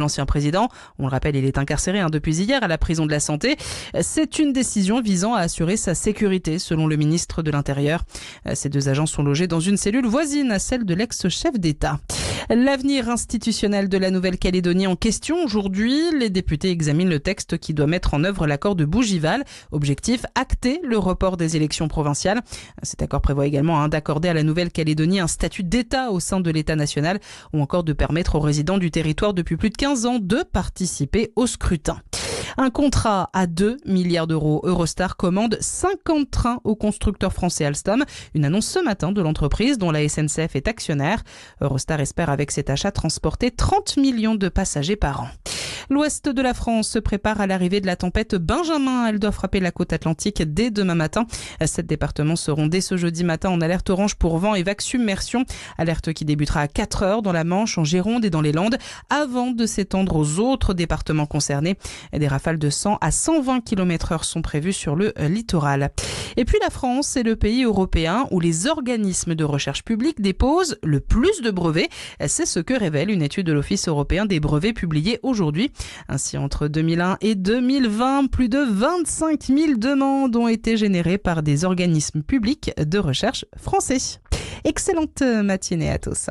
L'ancien président, on le rappelle, il est incarcéré depuis hier à la prison de la Santé. C'est une décision visant à assurer sa sécurité, selon le ministre de l'Intérieur. Ces deux agents sont logés dans une cellule voisine à celle de l'ex-chef d'État. L'avenir institutionnel de la Nouvelle-Calédonie en question aujourd'hui. Les députés examinent le texte qui doit mettre en œuvre l'accord de Bougival. Objectif, acter le report des élections provinciales. Cet accord prévoit également d'accorder à la Nouvelle-Calédonie un statut d'État au sein de l'État national ou encore de permettre aux résidents du territoire depuis plus de 15 ans de participer au scrutin. Un contrat à 2 milliards d'euros. Eurostar commande 50 trains au constructeur français Alstom. Une annonce ce matin de l'entreprise dont la SNCF est actionnaire. Eurostar espère avec cet achat transporter 30 millions de passagers par an. L'ouest de la France se prépare à l'arrivée de la tempête Benjamin. Elle doit frapper la côte atlantique dès demain matin. 7 départements seront dès ce jeudi matin en alerte orange pour vent et vagues submersion. Alerte qui débutera à 4 heures dans la Manche, en Gironde et dans les Landes, avant de s'étendre aux autres départements concernés. Des rafales de 100 à 120 km/h sont prévues sur le littoral. Et puis la France est le pays européen où les organismes de recherche publique déposent le plus de brevets. C'est ce que révèle une étude de l'Office européen des brevets publiée aujourd'hui. Ainsi, entre 2001 et 2020, plus de 25 000 demandes ont été générées par des organismes publics de recherche français. Excellente matinée à tous.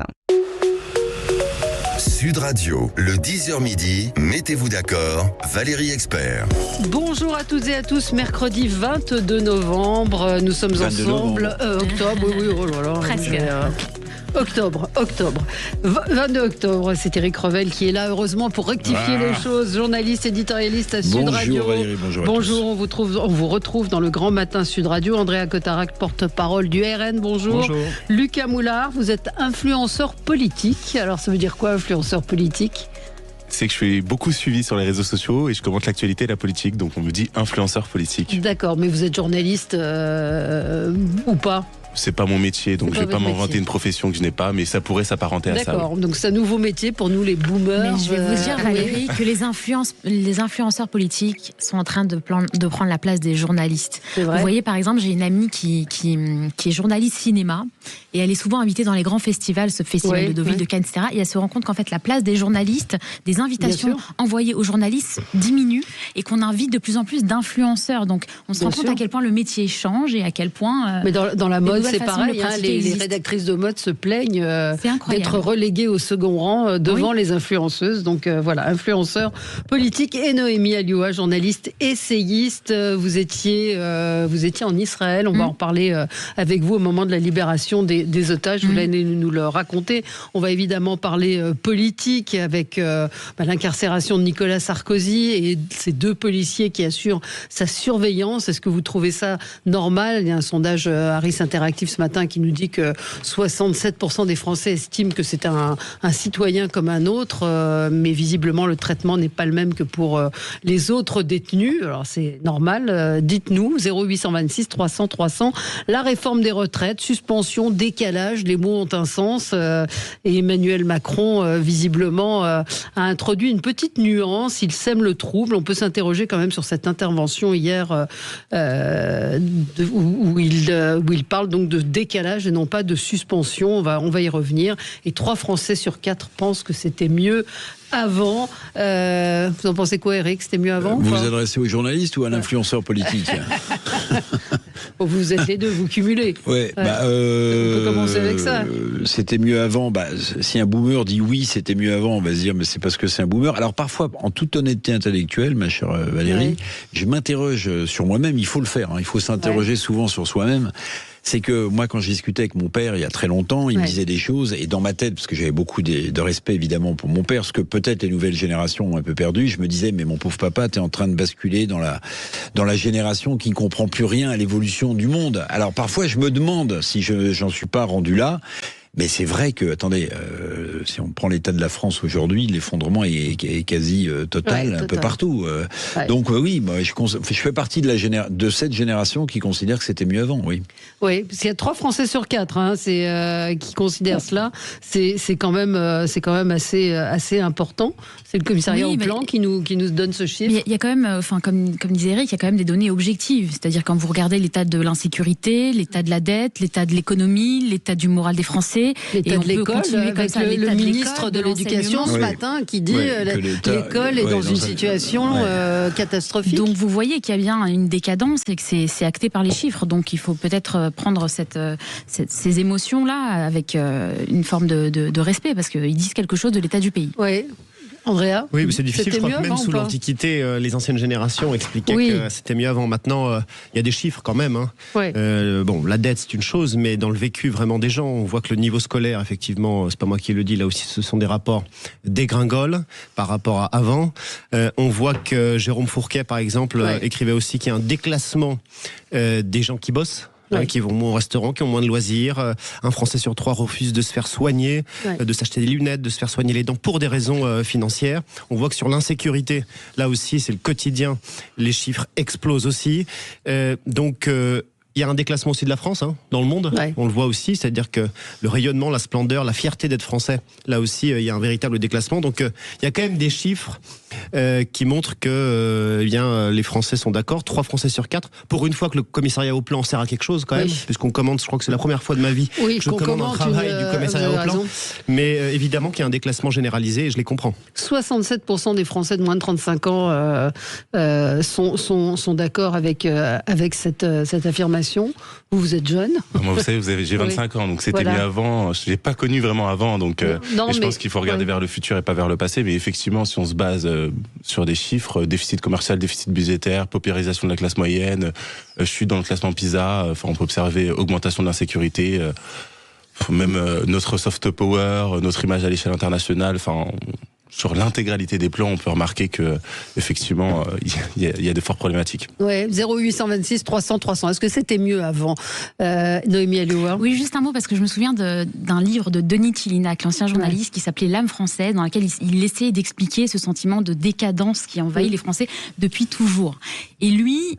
Sud Radio, le 10h midi, mettez-vous d'accord, Valérie Expert. Bonjour à toutes et à tous, mercredi 22 novembre, nous sommes ensemble, octobre, oui, oh là là. Presque. Octobre. 22 octobre, c'est Éric Revel qui est là, heureusement, pour rectifier les choses. Journaliste, éditorialiste à Sud Radio. Bonjour Valérie, bonjour à Bonjour, on vous retrouve dans le Grand Matin Sud Radio. Andrea Cotarac, porte-parole du RN, bonjour. Bonjour. Lucas Moulard, vous êtes influenceur politique. Alors ça veut dire quoi, influenceur politique ? C'est que je suis beaucoup suivi sur les réseaux sociaux et je commente l'actualité et la politique, donc on me dit influenceur politique. D'accord, mais vous êtes journaliste ou pas ? C'est pas mon métier, donc je vais pas m'inventer une profession que je n'ai pas, mais ça pourrait s'apparenter à ça. D'accord, donc c'est un nouveau métier pour nous les boomers. Mais je vais vous dire, Valérie, que les influenceurs politiques sont en train de prendre la place des journalistes. C'est vrai. Vous voyez, par exemple, j'ai une amie qui est journaliste cinéma et elle est souvent invitée dans les grands festivals, ce festival de Deauville, de Cannes, etc. Et elle se rend compte qu'en fait, la place des journalistes, des invitations envoyées aux journalistes diminue et qu'on invite de plus en plus d'influenceurs. Donc, on se rend compte à quel point le métier change et à quel point... Mais dans la mode, c'est pareil, les rédactrices de mode se plaignent d'être reléguées au second rang devant les influenceuses. Donc voilà, influenceurs politiques. Et Noémie Alioua, journaliste, essayiste. Vous étiez en Israël. On va en reparler avec vous au moment de la libération des otages. Vous allez nous le raconter. On va évidemment parler politique avec l'incarcération de Nicolas Sarkozy et ces deux policiers qui assurent sa surveillance. Est-ce que vous trouvez ça normal ? Il y a un sondage Harris Interactive ce matin qui nous dit que 67% des Français estiment que c'est un citoyen comme un autre, mais visiblement le traitement n'est pas le même que pour les autres détenus. Alors c'est normal, dites-nous, 0826 300 300, la réforme des retraites, suspension, décalage, les mots ont un sens, et Emmanuel Macron visiblement a introduit une petite nuance, il sème le trouble. On peut s'interroger quand même sur cette intervention hier où il parle donc de décalage et non pas de suspension. On va y revenir. Et 3 Français sur 4 pensent que c'était mieux avant. Vous en pensez quoi, Eric ? C'était mieux avant ? Vous vous adressez aux journalistes ou à l'influenceur politique ? Vous êtes les deux, vous cumulez. Ouais. On peut commencer avec ça. C'était mieux avant. Si un boomer dit oui, c'était mieux avant, on va se dire mais c'est parce que c'est un boomer. Alors parfois, en toute honnêteté intellectuelle, ma chère Valérie, je m'interroge sur moi-même. Il faut le faire. Il faut s'interroger souvent sur soi-même. C'est que moi, quand je discutais avec mon père il y a très longtemps, il me disait des choses, et dans ma tête, parce que j'avais beaucoup de respect évidemment pour mon père, ce que peut-être les nouvelles générations ont un peu perdu, je me disais, mais mon pauvre papa, t'es en train de basculer dans la génération qui ne comprend plus rien à l'évolution du monde. Alors parfois, je me demande si j'en suis pas rendu là. Mais c'est vrai que, attendez, si on prend l'état de la France aujourd'hui, l'effondrement est quasi total, un peu partout. Donc oui, moi, je fais partie de cette génération qui considère que c'était mieux avant, oui. Oui, parce qu'il y a 3 Français sur 4 qui considèrent cela. C'est quand même assez important. C'est le commissariat au plan qui nous donne ce chiffre. Il y a quand même, comme disait Eric, il y a quand même des données objectives. C'est-à-dire quand vous regardez l'état de l'insécurité, l'état de la dette, l'état de l'économie, l'état du moral des Français, français. L'état de l'école, avec le ministre de l'Éducation ce matin qui dit l'école est dans une situation catastrophique. Donc vous voyez qu'il y a bien une décadence et que c'est acté par les chiffres. Donc il faut peut-être prendre ces émotions-là avec une forme de respect, parce qu'ils disent quelque chose de l'état du pays. Oui. Andrea ? Oui, mais c'est difficile. Je crois que même sous l'Antiquité, les anciennes générations expliquaient que c'était mieux avant. Maintenant, il y a des chiffres quand même. Bon, la dette, c'est une chose, mais dans le vécu vraiment des gens, on voit que le niveau scolaire, effectivement, c'est pas moi qui le dis, là aussi, ce sont des rapports dégringoles par rapport à avant. On voit que Jérôme Fourquet, par exemple, écrivait aussi qu'il y a un déclassement des gens qui bossent. Qui vont moins au restaurant, qui ont moins de loisirs. Un Français sur 3 refuse de se faire soigner, de s'acheter des lunettes, de se faire soigner les dents pour des raisons financières. On voit que sur l'insécurité, là aussi, c'est le quotidien. Les chiffres explosent aussi. Donc, il y a un déclassement aussi de la France dans le monde. On le voit aussi, c'est-à-dire que le rayonnement, la splendeur, la fierté d'être français, là aussi, il y a un véritable déclassement. Donc, il y a quand même des chiffres qui montrent que les Français sont d'accord. 3 Français sur 4. Pour une fois que le commissariat au plan sert à quelque chose, quand même, puisqu'on commande, je crois que c'est la première fois de ma vie que je commande un travail du commissariat au plan. Mais évidemment qu'il y a un déclassement généralisé et je les comprends. 67% des Français de moins de 35 ans sont d'accord avec cette affirmation. Vous êtes jeune. Moi, vous savez, j'ai 25 ans, donc c'était mieux avant. Je l'ai pas connu vraiment avant, donc je pense qu'il faut regarder vers le futur et pas vers le passé. Mais effectivement, si on se base sur des chiffres, déficit commercial, déficit budgétaire, paupérisation de la classe moyenne, chute dans le classement PISA, on peut observer augmentation de l'insécurité, même notre soft power, notre image à l'échelle internationale, sur l'intégralité des plans, on peut remarquer que effectivement, il y a de fortes problématiques. 0826 300 300. Est-ce que c'était mieux avant, Noémie Alioua ? Oui, juste un mot, parce que je me souviens d'un livre de Denis Tillinac, l'ancien journaliste, qui s'appelait L'âme française, dans lequel il essayait d'expliquer ce sentiment de décadence qui envahit les Français depuis toujours. Et lui,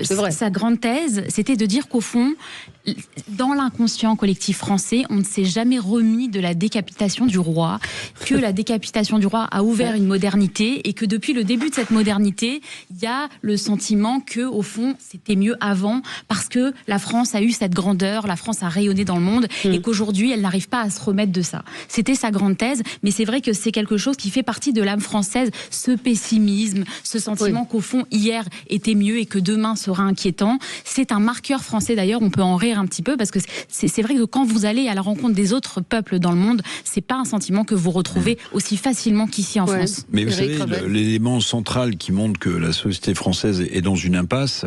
sa grande thèse, c'était de dire qu'au fond, dans l'inconscient collectif français, on ne s'est jamais remis de la décapitation du roi, que la décapitation du roi a ouvert une modernité et que depuis le début de cette modernité, il y a le sentiment que, au fond, c'était mieux avant parce que la France a eu cette grandeur, la France a rayonné dans le monde et qu'aujourd'hui, elle n'arrive pas à se remettre de ça. C'était sa grande thèse, mais c'est vrai que c'est quelque chose qui fait partie de l'âme française, ce pessimisme, ce sentiment qu'au fond, hier était mieux et que demain sera inquiétant. C'est un marqueur français d'ailleurs, on peut en rire un petit peu parce que c'est vrai que quand vous allez à la rencontre des autres peuples dans le monde, c'est pas un sentiment que vous retrouvez aussi facilement qu'ici en France. Mais vous savez, l'élément central qui montre que la société française est dans une impasse,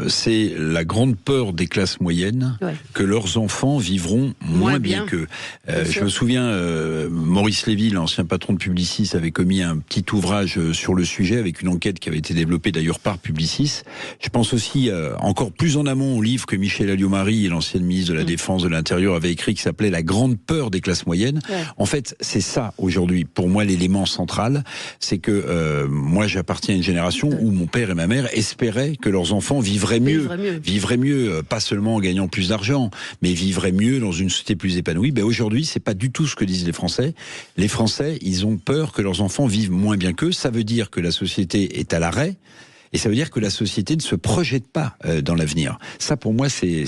c'est la grande peur des classes moyennes que leurs enfants vivront moins bien qu'eux. Je me souviens, Maurice Lévy, l'ancien patron de Publicis, avait commis un petit ouvrage sur le sujet avec une enquête qui avait été développée d'ailleurs par Publicis. Je pense aussi encore plus en amont au livre que Michel Alliot-Marie, l'ancienne ministre de la Défense de l'Intérieur, avait écrit, qui s'appelait La grande peur des classes moyennes. En fait, c'est ça aujourd'hui, pour moi, l'élément central. C'est que moi, j'appartiens à une génération où mon père et ma mère espéraient que leurs enfants vivraient mieux, pas seulement en gagnant plus d'argent, mais vivraient mieux dans une société plus épanouie. Aujourd'hui, c'est pas du tout ce que disent les Français. Les Français, ils ont peur que leurs enfants vivent moins bien qu'eux. Ça veut dire que la société est à l'arrêt. Et ça veut dire que la société ne se projette pas dans l'avenir. Ça, pour moi, c'est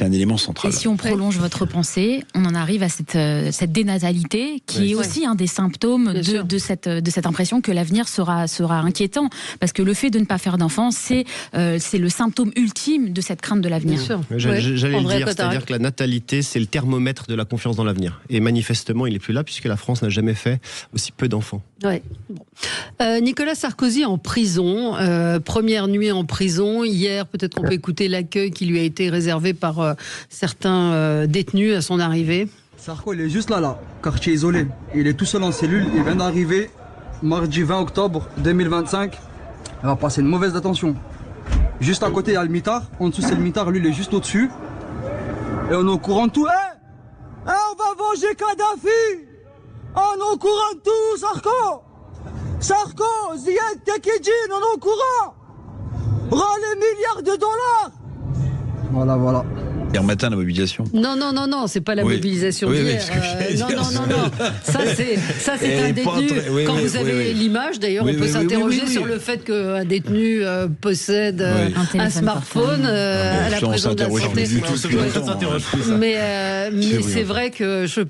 un élément central. Et si on prolonge votre pensée, on en arrive à cette dénatalité qui est aussi un des symptômes de cette impression que l'avenir sera inquiétant. Parce que le fait de ne pas faire d'enfants, c'est le symptôme ultime de cette crainte de l'avenir. J'allais le dire, c'est-à-dire que la natalité, c'est le thermomètre de la confiance dans l'avenir. Et manifestement, il n'est plus là puisque la France n'a jamais fait aussi peu d'enfants. Nicolas Sarkozy en prison. Première nuit en prison. Hier, peut-être qu'on peut écouter l'accueil qui lui a été réservé par certains détenus à son arrivée. Sarko, il est juste là, quartier isolé. Il est tout seul en cellule. Il vient d'arriver mardi 20 octobre 2025. Il va passer une mauvaise détention. Juste à côté, il y a le mitard. En dessous, c'est le mitard. Lui, il est juste au-dessus. Et on est au courant de tout. On va venger Kadhafi. On est au courant de tout, Sarko. Sarko, Ziad, Tekedjin, on est au courant. Rends les milliards de dollars. Voilà. Hier matin, la mobilisation. Non, c'est pas la mobilisation d'hier. Non. Ça, c'est un détenu. Quand vous avez l'image, d'ailleurs, on peut s'interroger sur le fait qu'un détenu possède un smartphone à la prison de la santé. Mais c'est vrai que je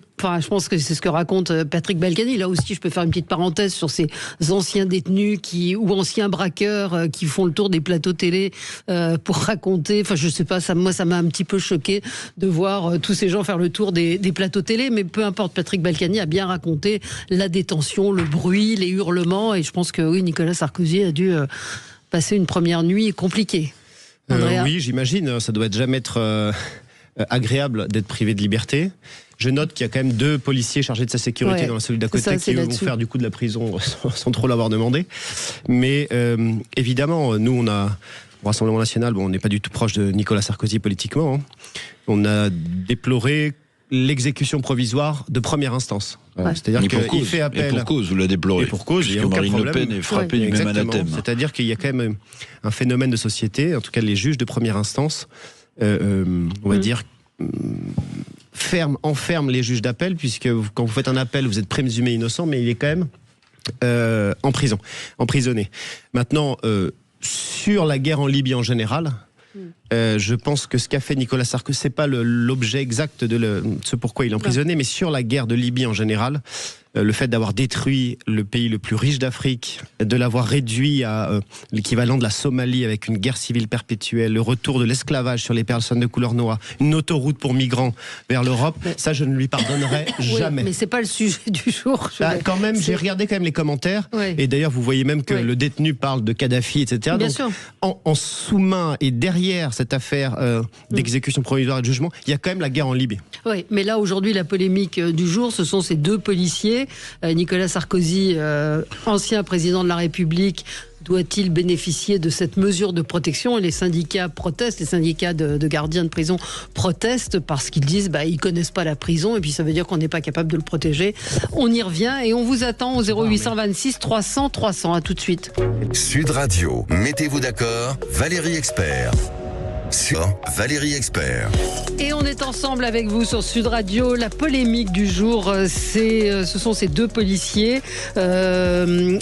pense que c'est ce que raconte Patrick Balkany. Là aussi, je peux faire une petite parenthèse sur ces anciens détenus ou anciens braqueurs qui font le tour des plateaux télé pour raconter. Enfin, je sais pas, ça m'a un petit peu choqué de voir tous ces gens faire le tour des plateaux télé, mais peu importe, Patrick Balkany a bien raconté la détention, le bruit, les hurlements, et je pense que oui, Nicolas Sarkozy a dû passer une première nuit compliquée. Oui, j'imagine, ça doit jamais être agréable d'être privé de liberté. Je note qu'il y a quand même 2 policiers chargés de sa sécurité dans la cellule d'à côté qui vont faire du coup de la prison sans trop l'avoir demandé. Mais évidemment, nous au Rassemblement National, on n'est pas du tout proche de Nicolas Sarkozy politiquement. Hein. On a déploré l'exécution provisoire de première instance. C'est-à-dire qu'il fait appel. Et pour cause, vous la déplorez. Et pour cause, il y a aucun Marine problème. Le Pen est frappée du même anathème. C'est-à-dire qu'il y a quand même un phénomène de société, en tout cas les juges de première instance, on va dire, enferment les juges d'appel, puisque quand vous faites un appel, vous êtes présumé innocent, mais il est quand même en prison, emprisonné. Maintenant, sur la guerre en Libye en général, je pense que ce qu'a fait Nicolas Sarkozy, c'est pas l'objet exact de ce pourquoi il est emprisonné, mais sur la guerre de Libye en général, le fait d'avoir détruit le pays le plus riche d'Afrique, de l'avoir réduit à l'équivalent de la Somalie avec une guerre civile perpétuelle, le retour de l'esclavage sur les personnes de couleur noire, une autoroute pour migrants vers l'Europe, ça je ne lui pardonnerai jamais. Mais c'est pas le sujet du jour. Quand même, j'ai regardé quand même les commentaires, et d'ailleurs vous voyez même que le détenu parle de Kadhafi, etc. Bien Donc, sûr. en sous-main et derrière cette affaire d'exécution provisoire et de jugement, il y a quand même la guerre en Libye. Oui, mais là aujourd'hui la polémique du jour, ce sont ces 2 policiers. Nicolas Sarkozy, ancien président de la République, doit-il bénéficier de cette mesure de protection? Et les syndicats protestent, les syndicats de gardiens de prison protestent parce qu'ils disent ils connaissent pas la prison et puis ça veut dire qu'on n'est pas capable de le protéger. On y revient et on vous attend au 0826 300 300. À tout de suite. Sud Radio, mettez-vous d'accord, Valérie Expert. Sur Valérie Expert. Et on est ensemble avec vous sur Sud Radio. La polémique du jour, ce sont ces 2 policiers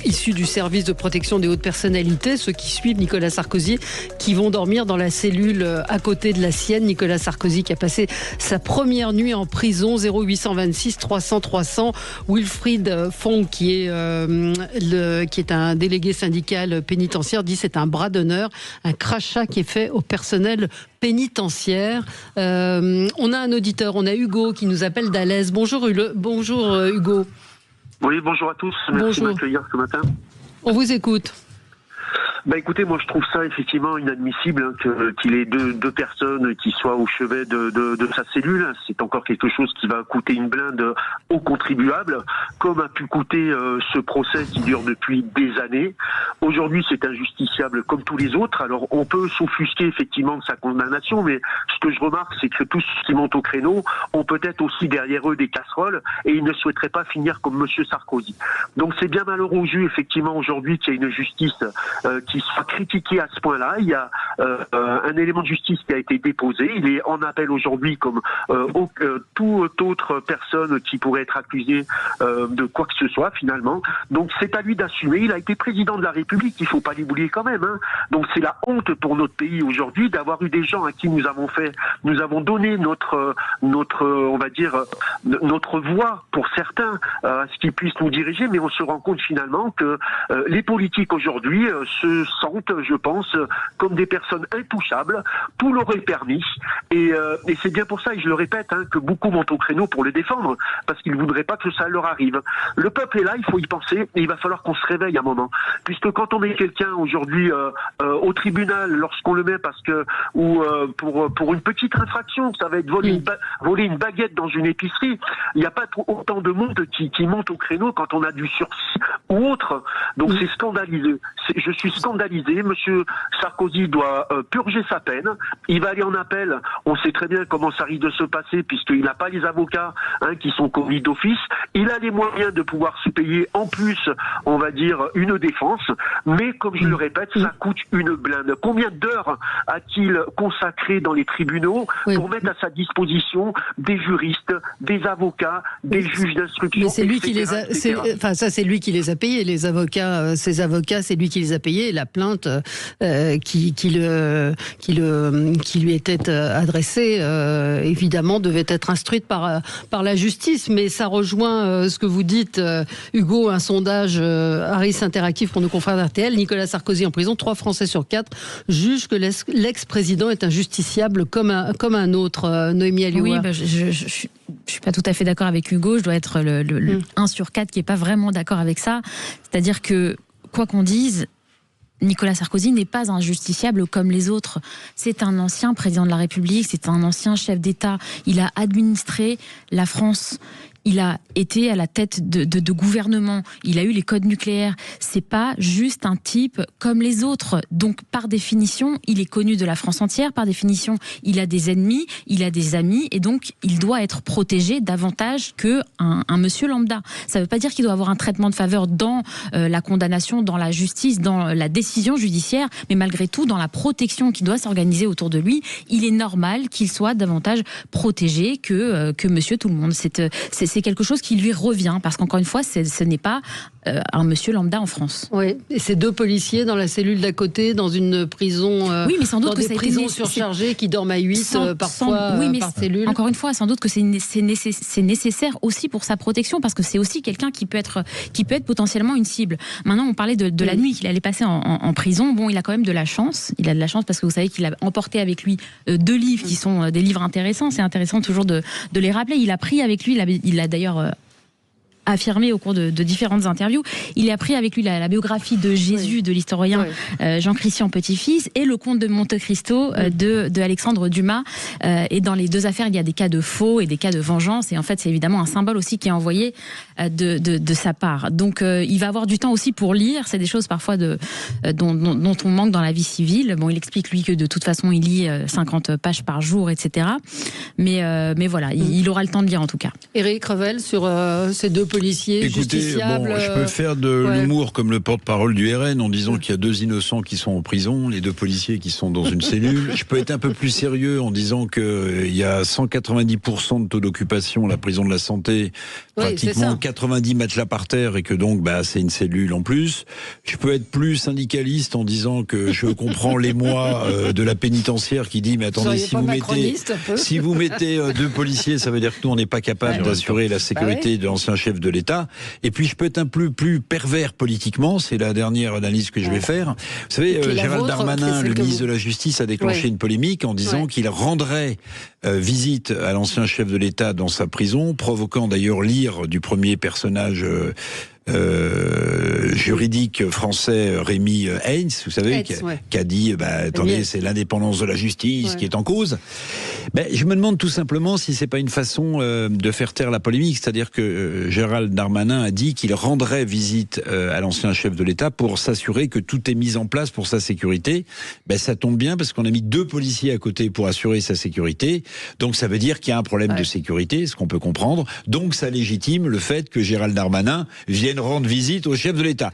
issus du service de protection des hautes personnalités, ceux qui suivent Nicolas Sarkozy, qui vont dormir dans la cellule à côté de la sienne. Nicolas Sarkozy qui a passé sa première nuit en prison. 0826 300 300. Wilfried Fong, qui est un délégué syndical pénitentiaire, dit c'est un bras d'honneur, un crachat qui est fait au personnel pénitentiaire. On a un auditeur, on a Hugo qui nous appelle d'Alès. Bonjour Hugo. Oui, bonjour à tous. Merci de m'accueillir ce matin. On vous écoute. Écoutez, moi je trouve ça effectivement inadmissible qu'il ait deux personnes qui soient au chevet de sa cellule. C'est encore quelque chose qui va coûter une blinde aux contribuables, comme a pu coûter ce procès qui dure depuis des années. Aujourd'hui, c'est injusticiable comme tous les autres. Alors on peut s'offusquer effectivement de sa condamnation, mais ce que je remarque, c'est que tous ceux qui montent au créneau ont peut-être aussi derrière eux des casseroles et ils ne souhaiteraient pas finir comme Monsieur Sarkozy. Donc c'est bien malheureux au jus effectivement aujourd'hui qu'il y ait une justice qui soit critiqué à ce point-là. Il y a un élément de justice qui a été déposé. Il est en appel aujourd'hui comme toute autre personne qui pourrait être accusée de quoi que ce soit finalement. Donc c'est à lui d'assumer. Il a été président de la République, il ne faut pas l'oublier quand même. Donc c'est la honte pour notre pays aujourd'hui d'avoir eu des gens à qui nous avons donné notre on va dire notre voix pour certains à ce qu'ils puissent nous diriger, mais on se rend compte finalement que les politiques aujourd'hui se sentent, je pense, comme des personnes intouchables. Tout leur est permis. Et c'est bien pour ça, et je le répète, que beaucoup montent au créneau pour le défendre, parce qu'ils ne voudraient pas que ça leur arrive. Le peuple est là, il faut y penser, et il va falloir qu'on se réveille un moment. Puisque quand on met quelqu'un aujourd'hui au tribunal, lorsqu'on le met ou pour une petite infraction, ça va être voler une baguette dans une épicerie, il n'y a pas autant de monde qui monte au créneau quand on a du sursis ou autre. Donc c'est scandaleux. Je suis scandalisé scandalisé. Monsieur Sarkozy doit purger sa peine. Il va aller en appel. On sait très bien comment ça risque de se passer puisqu'il n'a pas les avocats qui sont commis d'office. Il a les moyens de pouvoir se payer en plus, on va dire, une défense. Mais comme je le répète, ça coûte une blinde. Combien d'heures a-t-il consacré dans les tribunaux pour mettre à sa disposition des juristes, des avocats, des juges d'instruction? Mais c'est lui qui les a, c'est lui qui les a payés, les avocats, ses avocats, c'est lui qui les a payés. Et la plainte qui lui était adressée, évidemment, devait être instruite par la justice. Mais ça rejoint ce que vous dites, Hugo, un sondage Harris Interactive pour nos confrères d'RTL. Nicolas Sarkozy en prison, 3 Français sur 4 jugent que l'ex-président est injusticiable comme un autre. Noémie Alioua. Oui, je suis pas tout à fait d'accord avec Hugo. Je dois être le 1 sur 4 qui est pas vraiment d'accord avec ça. C'est-à-dire que, quoi qu'on dise, Nicolas Sarkozy n'est pas un justiciable comme les autres. C'est un ancien président de la République, c'est un ancien chef d'État. Il a administré la France. Il a été à la tête de gouvernement. Il a eu les codes nucléaires. C'est pas juste un type comme les autres. Donc, par définition, il est connu de la France entière. Par définition, il a des ennemis, il a des amis. Et donc, il doit être protégé davantage qu'un monsieur lambda. Ça ne veut pas dire qu'il doit avoir un traitement de faveur dans la condamnation, dans la justice, dans la décision judiciaire. Mais malgré tout, dans la protection qui doit s'organiser autour de lui, il est normal qu'il soit davantage protégé que monsieur tout le monde. C'est quelque chose qui lui revient, parce qu'encore une fois, ce n'est pas un monsieur lambda en France. Oui, et ces 2 policiers dans la cellule d'à côté, dans une prison, oui, mais sans doute dans que des prisons surchargées qui dorment à 8 parfois par cellule. Encore une fois, sans doute que c'est nécessaire aussi pour sa protection, parce que c'est aussi quelqu'un qui peut être potentiellement une cible. Maintenant, on parlait de la nuit qu'il allait passer en prison. Bon, il a quand même de la chance. Il a de la chance parce que vous savez qu'il a emporté avec lui 2 livres qui sont des livres intéressants. C'est intéressant toujours de les rappeler. Il a pris avec lui, il a d'ailleurs affirmé au cours de différentes interviews, il a pris avec lui la biographie de Jésus de l'historien Jean-Christian Petit-Fils et le comte de Monte Cristo de Alexandre Dumas. Et dans les 2 affaires, il y a des cas de faux et des cas de vengeance. Et en fait, c'est évidemment un symbole aussi qui est envoyé de sa part. Donc, il va avoir du temps aussi pour lire. C'est des choses parfois dont on manque dans la vie civile. Bon, il explique lui que de toute façon, il lit 50 pages par jour, etc. Mais voilà, il aura le temps de lire en tout cas. Éric Revel, sur ces 2 policiers. Écoutez, je peux faire de l'humour comme le porte-parole du RN en disant qu'il y a 2 innocents qui sont en prison, les 2 policiers qui sont dans une cellule. Je peux être un peu plus sérieux en disant qu'il y a 190% de taux d'occupation à la prison de la Santé, pratiquement 90 matelas par terre, et que donc c'est une cellule en plus. Je peux être plus syndicaliste en disant que je comprends l'émoi de la pénitentiaire qui dit mais attendez, si vous mettez 2 policiers, ça veut dire que nous on n'est pas capable d'assurer la sécurité de l'ancien chef de l'État. Et puis je peux être un peu plus pervers politiquement, c'est la dernière analyse que je vais faire. Vous savez, Gérald Darmanin, le ministre de la Justice, a déclenché une polémique en disant qu'il rendrait visite à l'ancien chef de l'État dans sa prison, provoquant d'ailleurs l'ire du premier personnage juridique français Rémi Heinz, vous savez, qui a dit attendez, c'est l'indépendance de la justice qui est en cause. Je me demande tout simplement si c'est pas une façon de faire taire la polémique, c'est-à-dire que Gérald Darmanin a dit qu'il rendrait visite à l'ancien chef de l'État pour s'assurer que tout est mis en place pour sa sécurité. Ça tombe bien parce qu'on a mis 2 policiers à côté pour assurer sa sécurité, donc ça veut dire qu'il y a un problème de sécurité, ce qu'on peut comprendre, donc ça légitime le fait que Gérald Darmanin vienne rendre visite au chef de l'État.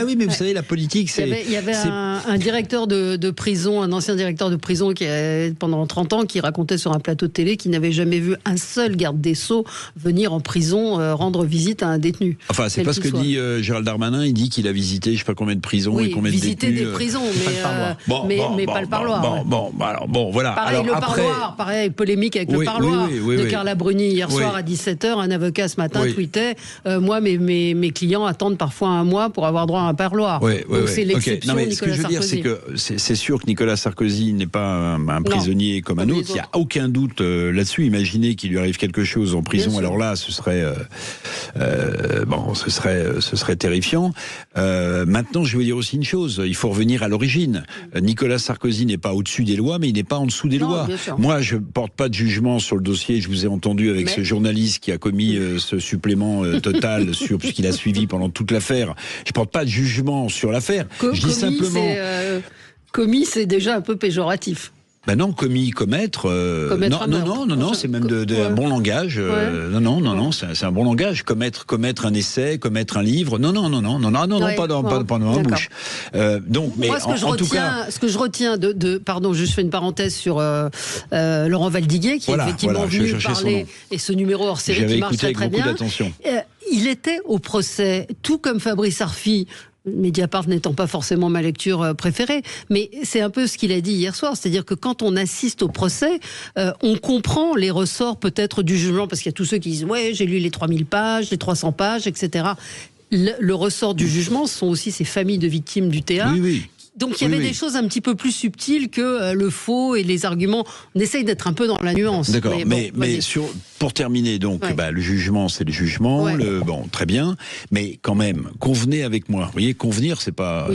Oui, mais vous savez, la politique, c'est... Il y avait un directeur de prison, un ancien directeur de prison qui a, pendant 30 ans, qui racontait sur un plateau de télé qu'il n'avait jamais vu un seul garde des Sceaux venir en prison rendre visite à un détenu. Enfin, c'est pas ce que dit Gérald Darmanin. Il dit qu'il a visité je sais pas combien de prisons et combien de détenus. Visiter des prisons, mais pas le parloir. Voilà. Pareil, le parloir, pareil, polémique avec le parloir de Carla Bruni hier soir à 17h. Un avocat ce matin tweetait moi, mes clients attendent parfois un mois pour avoir droit à un parloir. Donc c'est l'exception. Ce que je veux dire, c'est que c'est sûr que Nicolas Sarkozy n'est pas un prisonnier comme un un autre. Il n'y a aucun doute là-dessus. Imaginez qu'il lui arrive quelque chose en prison. Alors là, ce serait ce serait terrifiant. Maintenant, je veux dire aussi une chose. Il faut revenir à l'origine. Nicolas Sarkozy n'est pas au-dessus des lois, mais il n'est pas en dessous des lois. Moi, je porte pas de jugement sur le dossier. Je vous ai entendu avec ce journaliste qui a commis ce supplément total sur puisqu'il a suivi pendant toute l'affaire. Je porte pas de jugement sur l'affaire. Je dis simplement. Commis, c'est déjà un peu péjoratif. Ben non, commettre. Non, c'est même un bon langage. Non, c'est un bon langage. Commettre un essai, commettre un livre. Non, pas dans ma bouche. Donc, mais moi, ce que je retiens pardon, juste fais une parenthèse sur Laurent Valdiguier, qui est effectivement venu parler, et ce numéro hors série qui marche très bien. Il était au procès, tout comme Fabrice Arfi. Mediapart n'étant pas forcément ma lecture préférée, mais c'est un peu ce qu'il a dit hier soir, c'est-à-dire que quand on assiste au procès, on comprend les ressorts peut-être du jugement, parce qu'il y a tous ceux qui disent « ouais, j'ai lu les 3000 pages, les 300 pages, etc. » Le ressort du jugement, ce sont aussi ces familles de victimes du théâtre. Oui. Donc il y avait des choses un petit peu plus subtiles que le faux et les arguments. On essaye d'être un peu dans la nuance. D'accord, mais pour terminer, donc, le jugement, c'est le jugement. Très bien. Mais quand même, convenez avec moi. Vous voyez, convenir, c'est pas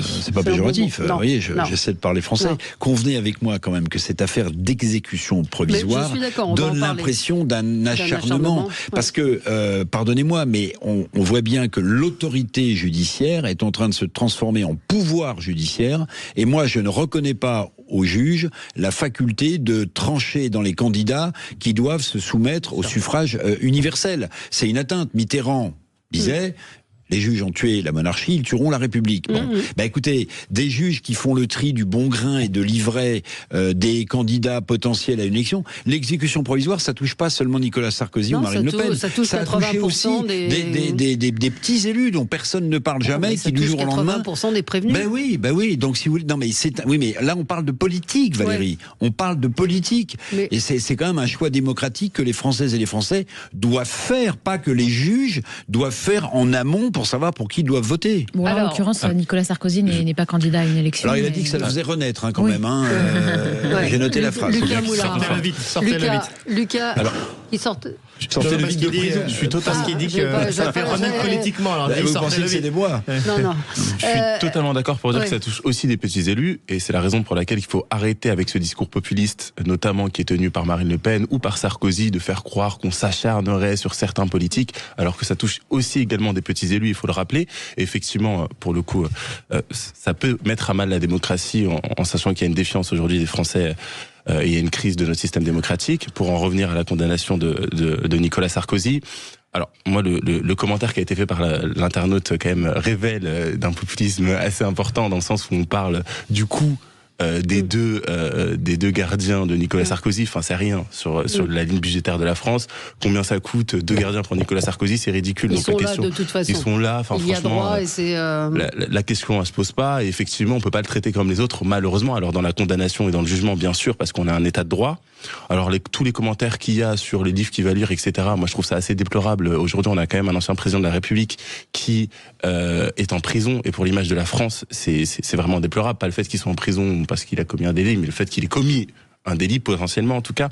péjoratif. Vous voyez, j'essaie de parler français. Non. Convenez avec moi quand même que cette affaire d'exécution provisoire donne l'impression d'un acharnement. Parce que, pardonnez-moi, mais on voit bien que l'autorité judiciaire est en train de se transformer en pouvoir judiciaire. Et moi, je ne reconnais pas aux juges la faculté de trancher dans les candidats qui doivent se soumettre au suffrage universel. C'est une atteinte. Mitterrand disait... Les juges ont tué la monarchie, ils tueront la République. Bon, écoutez, des juges qui font le tri du bon grain et de livrer des candidats potentiels à une élection, l'exécution provisoire, ça touche pas seulement Nicolas Sarkozy ou Marine Le Pen. Ça a touché aussi des petits élus dont personne ne parle jamais, qui du jour au lendemain. 80% des prévenus. Oui. Donc si vous voulez, mais là on parle de politique, Valérie. On parle de politique, et c'est quand même un choix démocratique que les Françaises et les Français doivent faire, pas que les juges doivent faire en amont pour savoir pour qui ils doivent voter. Bon, en l'occurrence, Nicolas Sarkozy n'est pas candidat à une élection. Alors il a dit que ça le faisait renaître quand même. J'ai noté la phrase. Sortez-le vite. Lucas, il sort... Sortez le vite de prison. Je suis totalement parce qu'il dit que ça fait renaître politiquement. Alors vous pensez que c'est des bois? Non. Je suis totalement d'accord pour dire que ça touche aussi des petits élus, et c'est la raison pour laquelle il faut arrêter avec ce discours populiste, notamment qui est tenu par Marine Le Pen ou par Sarkozy, de faire croire qu'on s'acharnerait sur certains politiques, alors que ça touche aussi également des petits élus, il faut le rappeler. Et effectivement, pour le coup, ça peut mettre à mal la démocratie en sachant qu'il y a une défiance aujourd'hui des Français. Il y a une crise de notre système démocratique. Pour en revenir à la condamnation de Nicolas Sarkozy, alors moi le commentaire qui a été fait par l'internaute quand même révèle d'un populisme assez important, dans le sens où on parle du coup des deux gardiens de Nicolas Sarkozy. Enfin, c'est rien sur la ligne budgétaire de la France. Combien ça coûte 2 gardiens pour Nicolas Sarkozy? C'est ridicule. Ils sont là de toute façon. Ils sont là. Enfin, il y a droit et c'est. La question elle se pose pas. Et effectivement, on peut pas le traiter comme les autres, malheureusement. Alors dans la condamnation et dans le jugement, bien sûr, parce qu'on a un état de droit. Alors tous les commentaires qu'il y a sur les livres qu'il va lire, etc. Moi, je trouve ça assez déplorable. Aujourd'hui, on a quand même un ancien président de la République qui est en prison. Et pour l'image de la France, c'est vraiment déplorable. Pas le fait qu'il soit en prison parce qu'il a commis un délit, mais le fait qu'il ait commis un délit potentiellement en tout cas.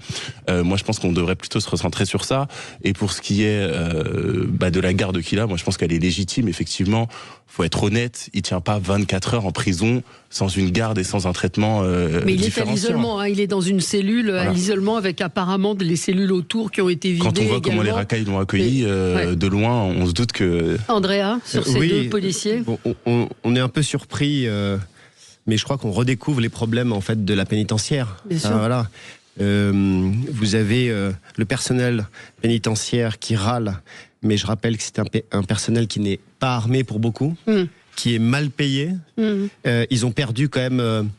Moi je pense qu'on devrait plutôt se recentrer sur ça. Et pour ce qui est de la garde qu'il a, moi je pense qu'elle est légitime. Effectivement, faut être honnête, il tient pas 24 heures en prison sans une garde et sans un traitement mais il est à l'isolement, il est dans une cellule à l'isolement avec apparemment les cellules autour qui ont été vidées. Quand on voit également. Comment les racailles l'ont accueilli de loin, on se doute que... Andrea, sur ces deux policiers, on est un peu surpris... mais je crois qu'on redécouvre les problèmes en fait de la pénitentiaire. Bien sûr. Voilà. Vous avez le personnel pénitentiaire qui râle, mais je rappelle que c'est un personnel qui n'est pas armé pour beaucoup, qui est mal payé. Ils ont perdu quand même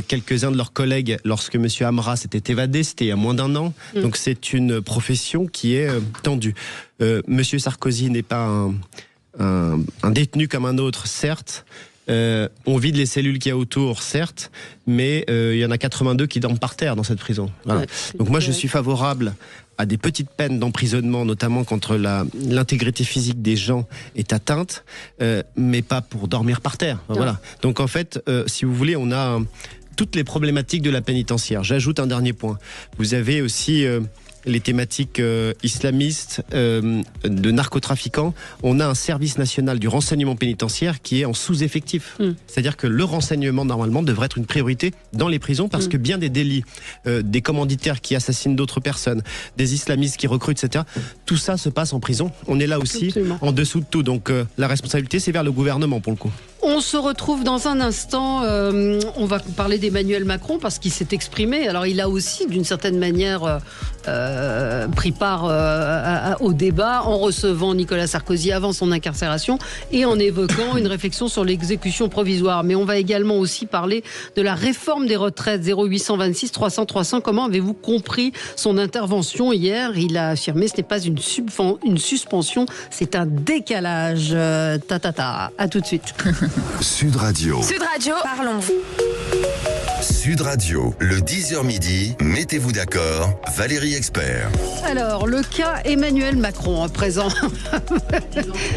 quelques-uns de leurs collègues lorsque M. Amra s'était évadé, c'était il y a moins d'1 an. Donc c'est une profession qui est tendue. M. Sarkozy n'est pas un détenu comme un autre, certes. On vide les cellules qu'il y a autour, certes, mais il y en a 82 qui dorment par terre dans cette prison. Voilà. Donc moi, je suis favorable à des petites peines d'emprisonnement, notamment quand l'intégrité physique des gens est atteinte, mais pas pour dormir par terre. Voilà. Donc en fait, si vous voulez, on a toutes les problématiques de la pénitentiaire. J'ajoute un dernier point. Vous avez aussi les thématiques islamistes, de narcotrafiquants. On a un service national du renseignement pénitentiaire qui est en sous-effectif. C'est-à-dire que le renseignement, normalement, devrait être une priorité dans les prisons parce que bien des délits, des commanditaires qui assassinent d'autres personnes, des islamistes qui recrutent, etc., tout ça se passe en prison. On est là aussi en dessous de tout. Donc la responsabilité, c'est vers le gouvernement pour le coup. On se retrouve dans un instant. On va parler d'Emmanuel Macron parce qu'il s'est exprimé. Alors il a aussi, d'une certaine manière, pris part au débat en recevant Nicolas Sarkozy avant son incarcération et en évoquant une réflexion sur l'exécution provisoire. Mais on va également aussi parler de la réforme des retraites. 0826 300 300. Comment avez-vous compris son intervention hier? Il a affirmé ce n'est pas une suspension, c'est un décalage. À tout de suite. Sud Radio. Sud Radio, parlons-vous. Sud Radio, le 10h midi, mettez-vous d'accord, Valérie Expert. Alors, le cas Emmanuel Macron à présent.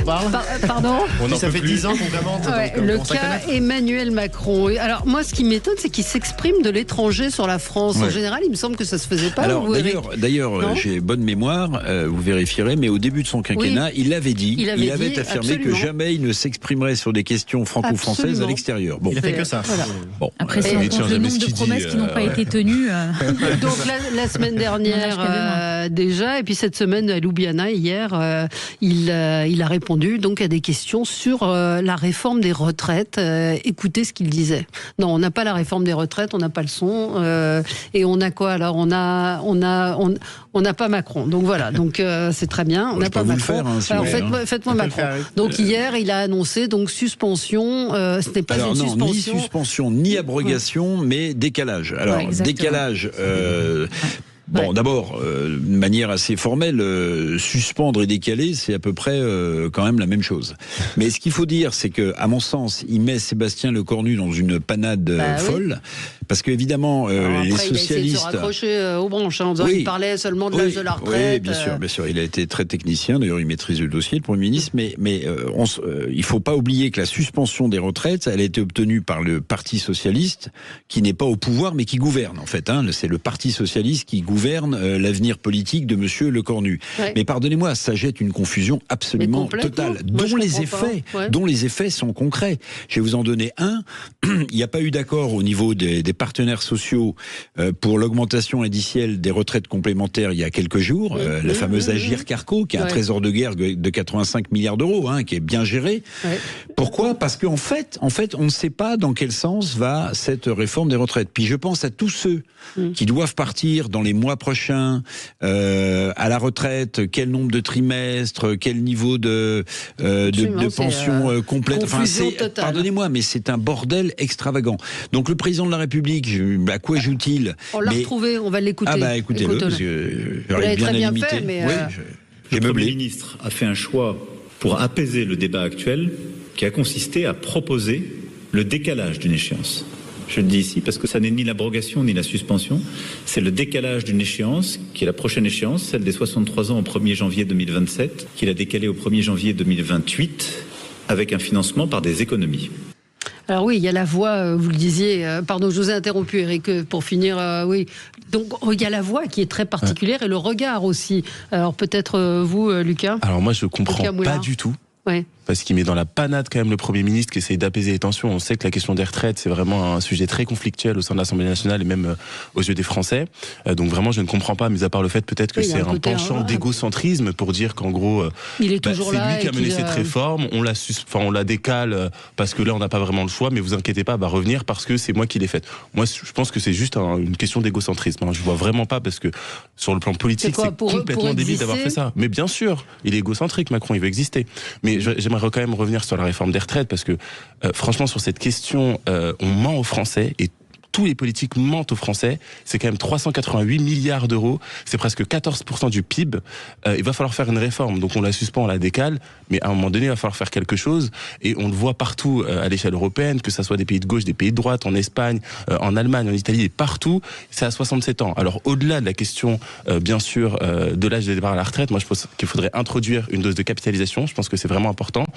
Pardon ? Ça fait 10 ans qu'on commente. Le cas Emmanuel Macron. Alors, moi, ce qui m'étonne, c'est qu'il s'exprime de l'étranger sur la France. En général, il me semble que ça se faisait pas. Alors, d'ailleurs, j'ai bonne mémoire, vous vérifierez, mais au début de son quinquennat, il avait dit, il avait affirmé absolument. Que jamais il ne s'exprimerait sur des questions franco-françaises à l'extérieur. Bon. Il a fait que ça. Voilà. Bon. Après, si on compte le nombre de promesses qui n'ont pas été tenues. Donc, la semaine dernière, déjà, et puis cette semaine, à Ljubljana, hier, il a répondu donc à des questions sur la réforme des retraites. Écoutez ce qu'il disait. Non, on n'a pas la réforme des retraites, on n'a pas le son. Et on a quoi alors ? On n'a pas Macron. Donc voilà, donc c'est très bien. On n'a pas Macron. Faire, hein, si alors faites-moi Macron. Donc hier, il a annoncé donc suspension. Ce n'est pas une suspension. Ni suspension, ni abrogation, mais décalage. Alors décalage. Bon, d'abord, de manière assez formelle, suspendre et décaler, c'est à peu près quand même la même chose. Mais ce qu'il faut dire, c'est que, à mon sens, il met Sébastien Lecornu dans une panade folle, parce que évidemment, les socialistes. Il a essayé de se raccrocher aux branches, en disant qu'il parlait seulement de l'âge de la retraite. Oui, bien sûr. Il a été très technicien. D'ailleurs, il maîtrise le dossier, le Premier ministre. Mais il faut pas oublier que la suspension des retraites, elle a été obtenue par le Parti socialiste, qui n'est pas au pouvoir, mais qui gouverne en fait. C'est le Parti socialiste qui gouverne l'avenir politique de Monsieur Lecornu. Mais pardonnez-moi, ça jette une confusion absolument totale, dont les effets sont concrets. Je vais vous en donner un. Il n'y a pas eu d'accord au niveau des partenaires sociaux pour l'augmentation indicielle des retraites complémentaires il y a quelques jours. La fameuse Agirc-Arrco, qui a un trésor de guerre de 85 milliards d'euros, qui est bien géré. Pourquoi ? Parce qu'en fait, on ne sait pas dans quel sens va cette réforme des retraites. Puis je pense à tous ceux qui doivent partir dans les mois prochains à la retraite, quel nombre de trimestres, quel niveau de pension complète. Pardonnez-moi, mais c'est un bordel extravagant. Donc le président de la République, à quoi joue-t-il ? On l'a retrouvé, on va l'écouter. Écoutez-le, parce que j'aurais bien très imité. Fait, mais le Premier ministre a fait un choix pour apaiser le débat actuel qui a consisté à proposer le décalage d'une échéance. Je le dis ici parce que ça n'est ni l'abrogation ni la suspension, c'est le décalage d'une échéance qui est la prochaine échéance, celle des 63 ans au 1er janvier 2027, qu'il a décalé au 1er janvier 2028 avec un financement par des économies. Alors oui, il y a la voix, vous le disiez, pardon, je vous ai interrompu Eric, pour finir, oui. Donc il y a la voix qui est très particulière et le regard aussi. Alors peut-être vous, Lucas ? Alors moi je comprends pas du tout. Parce qu'il met dans la panade quand même le Premier ministre qui essaye d'apaiser les tensions. On sait que la question des retraites, c'est vraiment un sujet très conflictuel au sein de l'Assemblée nationale et même aux yeux des Français. Donc vraiment, je ne comprends pas, mis à part le fait peut-être que c'est un penchant d'égocentrisme pour dire qu'en gros, il est toujours c'est lui qui a mené cette réforme, on la décale parce que là, on n'a pas vraiment le choix, mais vous inquiétez pas, elle va revenir parce que c'est moi qui l'ai faite. Moi, je pense que c'est juste une question d'égocentrisme. Je vois vraiment pas parce que sur le plan politique, c'est complètement débile d'avoir fait ça. Mais bien sûr, il est égocentrique, Macron, il veut exister. Mais j'aimerais quand même revenir sur la réforme des retraites parce que franchement sur cette question on ment aux Français et tous les politiques mentent aux Français. C'est quand même 388 milliards d'euros, c'est presque 14% du PIB. Il va falloir faire une réforme, donc on la suspend, on la décale, mais à un moment donné il va falloir faire quelque chose et on le voit partout à l'échelle européenne, que ça soit des pays de gauche, des pays de droite, en Espagne, en Allemagne, en Italie et partout, c'est à 67 ans. Alors au-delà de la question bien sûr de l'âge de départ à la retraite, moi je pense qu'il faudrait introduire une dose de capitalisation, je pense que c'est vraiment important.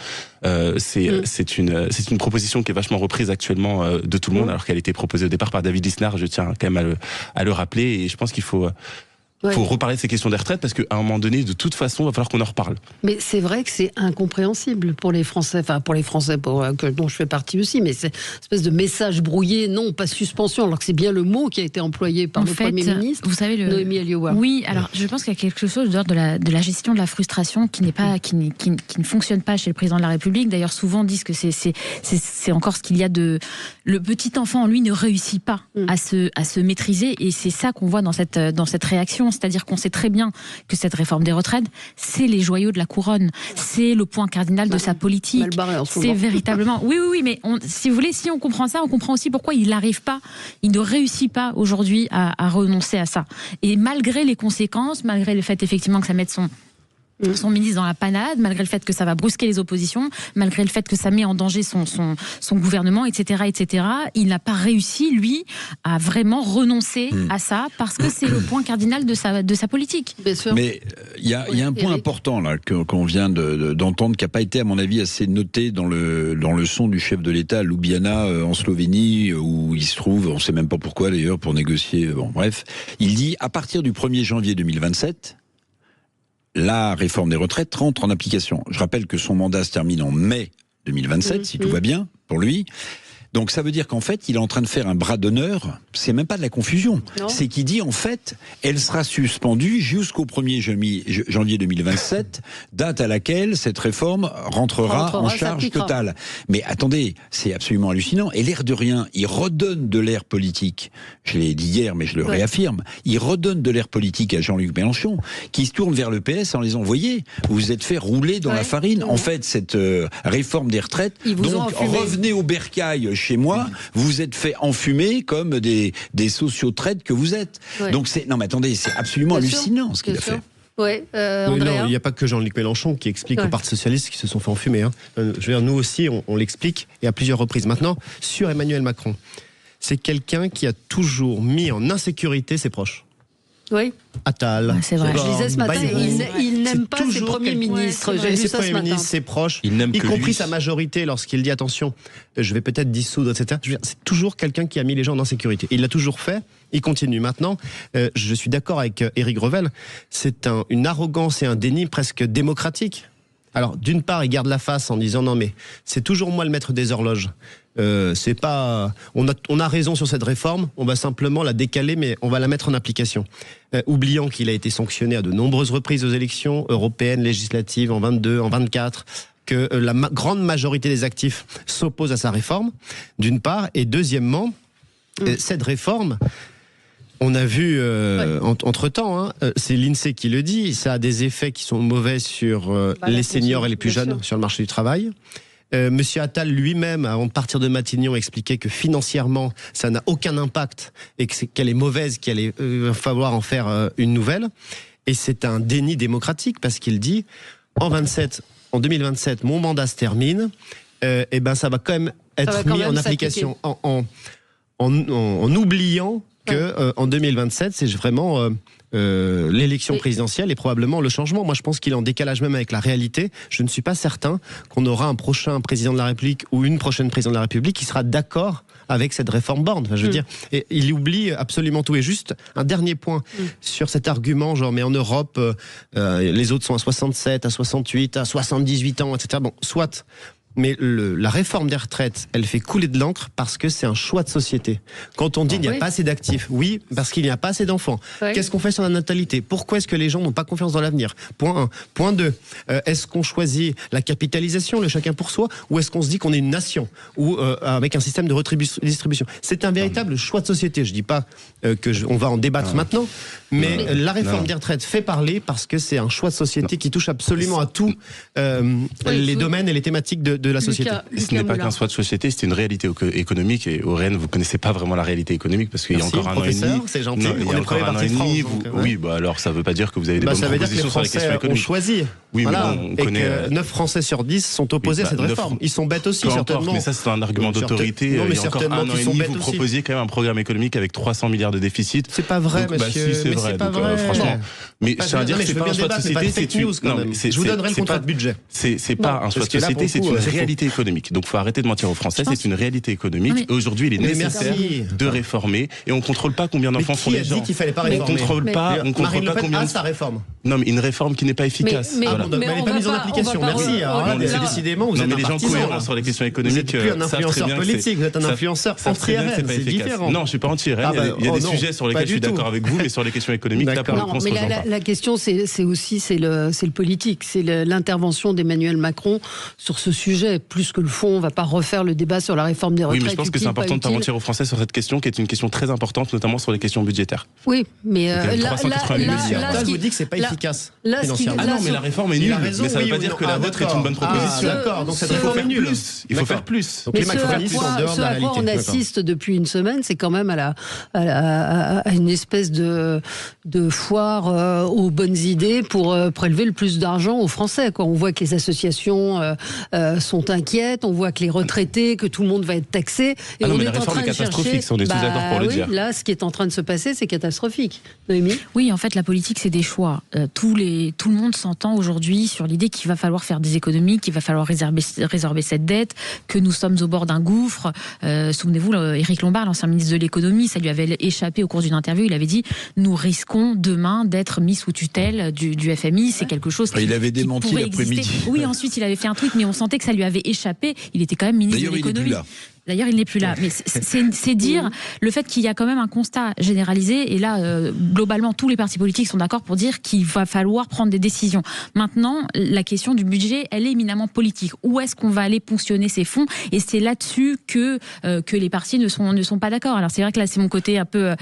C'est une proposition qui est vachement reprise actuellement de tout le monde alors qu'elle a été proposée au départ départ par David Lisnard, je tiens quand même à le rappeler, et je pense qu'il faut reparler de ces questions des retraites, parce qu'à un moment donné, de toute façon, il va falloir qu'on en reparle. Mais c'est vrai que c'est incompréhensible pour les Français, dont je fais partie aussi, mais c'est une espèce de message brouillé, non, pas suspension, alors que c'est bien le mot qui a été employé par le Premier ministre, vous savez, Noémie Alioua. Oui, alors je pense qu'il y a quelque chose de la gestion de la frustration qui ne fonctionne pas chez le président de la République. D'ailleurs, souvent disent que c'est encore ce qu'il y a de... Le petit enfant en lui ne réussit pas à se maîtriser, et c'est ça qu'on voit dans cette réaction. C'est-à-dire qu'on sait très bien que cette réforme des retraites, c'est les joyaux de la couronne, c'est le point cardinal de sa politique. C'est véritablement... Oui, mais si vous voulez, si on comprend ça, on comprend aussi pourquoi il ne réussit pas aujourd'hui à renoncer à ça. Et malgré les conséquences, malgré le fait effectivement que ça mette son ministre dans la panade, malgré le fait que ça va brusquer les oppositions, malgré le fait que ça met en danger son gouvernement, etc., il n'a pas réussi, lui, à vraiment renoncer à ça, parce que c'est le point cardinal de sa politique. Bien sûr. Mais il y a un point important là qu'on vient d'entendre, qui n'a pas été, à mon avis, assez noté dans le son du chef de l'État à Ljubljana, en Slovénie, où il se trouve, on ne sait même pas pourquoi d'ailleurs, pour négocier, bref. Il dit, à partir du 1er janvier 2027, la réforme des retraites rentre en application. Je rappelle que son mandat se termine en mai 2027, si tout va bien pour lui. Donc ça veut dire qu'en fait, il est en train de faire un bras d'honneur. C'est même pas de la confusion. C'est qu'il dit, en fait, elle sera suspendue jusqu'au 1er janvier 2027, date à laquelle cette réforme rentrera en charge totale. Mais attendez, c'est absolument hallucinant. Et l'air de rien, il redonne de l'air politique. Je l'ai dit hier, mais je le réaffirme. Il redonne de l'air politique à Jean-Luc Mélenchon, qui se tourne vers le PS en les envoyant. Vous vous êtes fait rouler dans la farine. En fait, cette réforme des retraites, donc revenez au bercail chez moi, vous vous êtes fait enfumer comme des sociotraites que vous êtes. Donc non mais attendez, c'est absolument hallucinant ce qu'il a fait. Non, il n'y a pas que Jean-Luc Mélenchon qui explique au Parti Socialiste qui se sont fait enfumer. Je veux dire, nous aussi, on l'explique, et à plusieurs reprises. Maintenant, sur Emmanuel Macron, c'est quelqu'un qui a toujours mis en insécurité ses proches. Oui. Attal. C'est vrai. Je disais ce matin, il n'aime pas ses premiers ministres. J'ai vu ça ce matin. Ses proches, y compris sa majorité, lorsqu'il dit attention, je vais peut-être dissoudre, etc. C'est toujours quelqu'un qui a mis les gens en insécurité. Il l'a toujours fait, il continue. Maintenant, je suis d'accord avec Éric Revel, c'est une arrogance et un déni presque démocratique. Alors, d'une part, il garde la face en disant non, mais c'est toujours moi le maître des horloges. C'est pas, on a raison sur cette réforme, on va simplement la décaler, mais on va la mettre en application. Oubliant qu'il a été sanctionné à de nombreuses reprises aux élections européennes, législatives, en 22, en 24, que la grande majorité des actifs s'opposent à sa réforme, d'une part, et deuxièmement, cette réforme, on a vu entre-temps, c'est l'INSEE qui le dit, ça a des effets qui sont mauvais sur les seniors et les plus jeunes sur le marché du travail. Monsieur Attal lui-même, avant de partir de Matignon, expliquait que financièrement, ça n'a aucun impact et qu'elle est mauvaise, qu'il va falloir en faire une nouvelle. Et c'est un déni démocratique parce qu'il dit, en 2027, mon mandat se termine, et ben ça va quand même être mis en application en oubliant que en 2027, c'est vraiment l'élection présidentielle et probablement le changement. Moi, je pense qu'il est en décalage même avec la réalité. Je ne suis pas certain qu'on aura un prochain président de la République ou une prochaine présidente de la République qui sera d'accord avec cette réforme Borne. Enfin, je veux dire, et il oublie absolument tout. Et juste un dernier point sur cet argument, genre, mais en Europe, les autres sont à 67, à 68, à 78 ans, etc. Bon, soit. Mais la réforme des retraites, elle fait couler de l'encre parce que c'est un choix de société. Quand on dit qu'il n'y a pas assez d'actifs, oui, parce qu'il n'y a pas assez d'enfants. Qu'est-ce qu'on fait sur la natalité? Pourquoi est-ce que les gens n'ont pas confiance dans l'avenir? Point 1. Point 2. Est-ce qu'on choisit la capitalisation, le chacun pour soi, ou est-ce qu'on se dit qu'on est une nation, ou avec un système de redistribution? C'est un véritable choix de société. Je dis pas on va en débattre maintenant, mais la réforme des retraites fait parler parce que c'est un choix de société qui touche absolument à tous les domaines et les thématiques de la société. Ce n'est pas qu'un choix de société, c'est une réalité économique. Et au RN, vous ne connaissez pas vraiment la réalité économique parce qu'il y a encore un an et demi. C'est gentil. Il y a encore un an et demi. Oui, alors ça ne veut pas dire que vous avez des bonnes propositions sur la question économique. On choisit. Oui, voilà. Mais on connaît. 9 Français sur 10 sont opposés à cette réforme. Ils sont bêtes aussi, certainement. Mais ça, c'est un argument d'autorité. Il y a encore un an et demi, vous proposiez quand même un programme économique avec 300 milliards de déficit. C'est pas vrai, monsieur. Si, c'est vrai. Franchement. Mais je veux dire que c'est pas un choix de société. Je vous donnerai le contrat de budget. C'est pas un choix de société, c'est une réalité économique. Donc, il faut arrêter de mentir aux Français. C'est une réalité économique. Et aujourd'hui, il est nécessaire de réformer. Et on ne contrôle pas combien d'enfants font les gens. Qui a dit qu'il fallait pas réformer? On contrôle pas combien. Sa réforme. Non, mais une réforme qui n'est pas efficace. Mais elle n'est pas mise en application. Merci. Alors là, décidément, vous êtes mais les gens cohérents sur les questions économiques. Vous n'êtes plus un influenceur politique, vous êtes un influenceur anti-RN. C'est différent. Non, je ne suis pas anti-RN. Il y a des sujets sur lesquels je suis d'accord avec vous, mais sur les questions économiques, la question, c'est aussi le politique, c'est l'intervention d'Emmanuel Macron sur ce sujet. Plus que le fond, on ne va pas refaire le débat sur la réforme des retraites. Oui, mais je pense que c'est important de ne pas mentir aux Français sur cette question, qui est une question très importante, notamment sur les questions budgétaires. Oui, mais là, vous dites que c'est pas efficace. Ah non, mais la réforme est nulle. Mais ça ne veut pas dire que la vôtre est une bonne proposition. D'accord, donc cette réforme est nulle. Il faut faire plus. Donc les macronistes sont en dehors de la réalité. On assiste depuis une semaine, c'est quand même à une espèce de foire aux bonnes idées pour prélever le plus d'argent aux Français. On voit que les associations sont inquiètes, on voit que les retraités, que tout le monde va être taxé. Et on est en train de catastrophique, on est tous d'accord pour le dire. Là, ce qui est en train de se passer, c'est catastrophique. Noémie ? Oui, en fait, la politique, c'est des choix. Tout le monde s'entend aujourd'hui sur l'idée qu'il va falloir faire des économies, qu'il va falloir résorber cette dette, que nous sommes au bord d'un gouffre. Souvenez-vous, Éric Lombard, l'ancien ministre de l'économie, ça lui avait échappé au cours d'une interview. Il avait dit « Nous risquons demain d'être mis sous tutelle du FMI. » C'est quelque chose il avait démenti l'après-midi. Oui, ensuite, il avait fait un tweet, mais on sentait que ça lui avait échappé. Il était quand même ministre de l'économie. D'ailleurs, il n'est plus là. Mais c'est dire le fait qu'il y a quand même un constat généralisé. Et là, globalement, tous les partis politiques sont d'accord pour dire qu'il va falloir prendre des décisions. Maintenant, la question du budget, elle est éminemment politique. Où est-ce qu'on va aller ponctionner ces fonds? Et c'est là-dessus que les partis ne sont pas d'accord. Alors, c'est vrai que là, c'est mon côté un peu,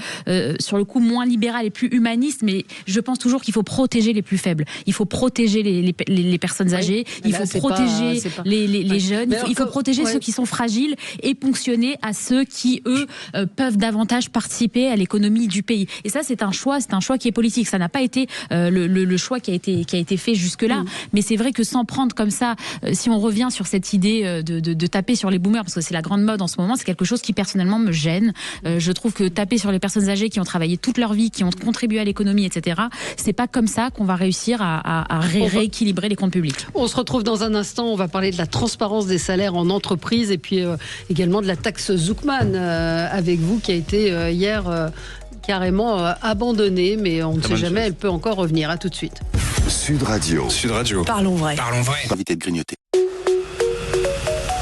sur le coup, moins libéral et plus humaniste. Mais je pense toujours qu'il faut protéger les plus faibles. Il faut protéger les personnes âgées. Il faut protéger les jeunes. Il faut protéger ceux qui sont fragiles et ponctionner à ceux qui, eux, peuvent davantage participer à l'économie du pays. Et ça, c'est un choix qui est politique. Ça n'a pas été le choix qui a été fait jusque-là. Mais c'est vrai que sans prendre comme ça, si on revient sur cette idée de taper sur les boomers, parce que c'est la grande mode en ce moment, c'est quelque chose qui personnellement me gêne. Je trouve que taper sur les personnes âgées qui ont travaillé toute leur vie, qui ont contribué à l'économie, etc., c'est pas comme ça qu'on va réussir à rééquilibrer les comptes publics. On se retrouve dans un instant. On va parler de la transparence des salaires en entreprise et puis également de la taxe Zuckman avec vous qui a été hier carrément abandonnée, mais on ne sait jamais, elle peut encore revenir. À tout de suite. Sud Radio. Parlons vrai. Invité de grignoter.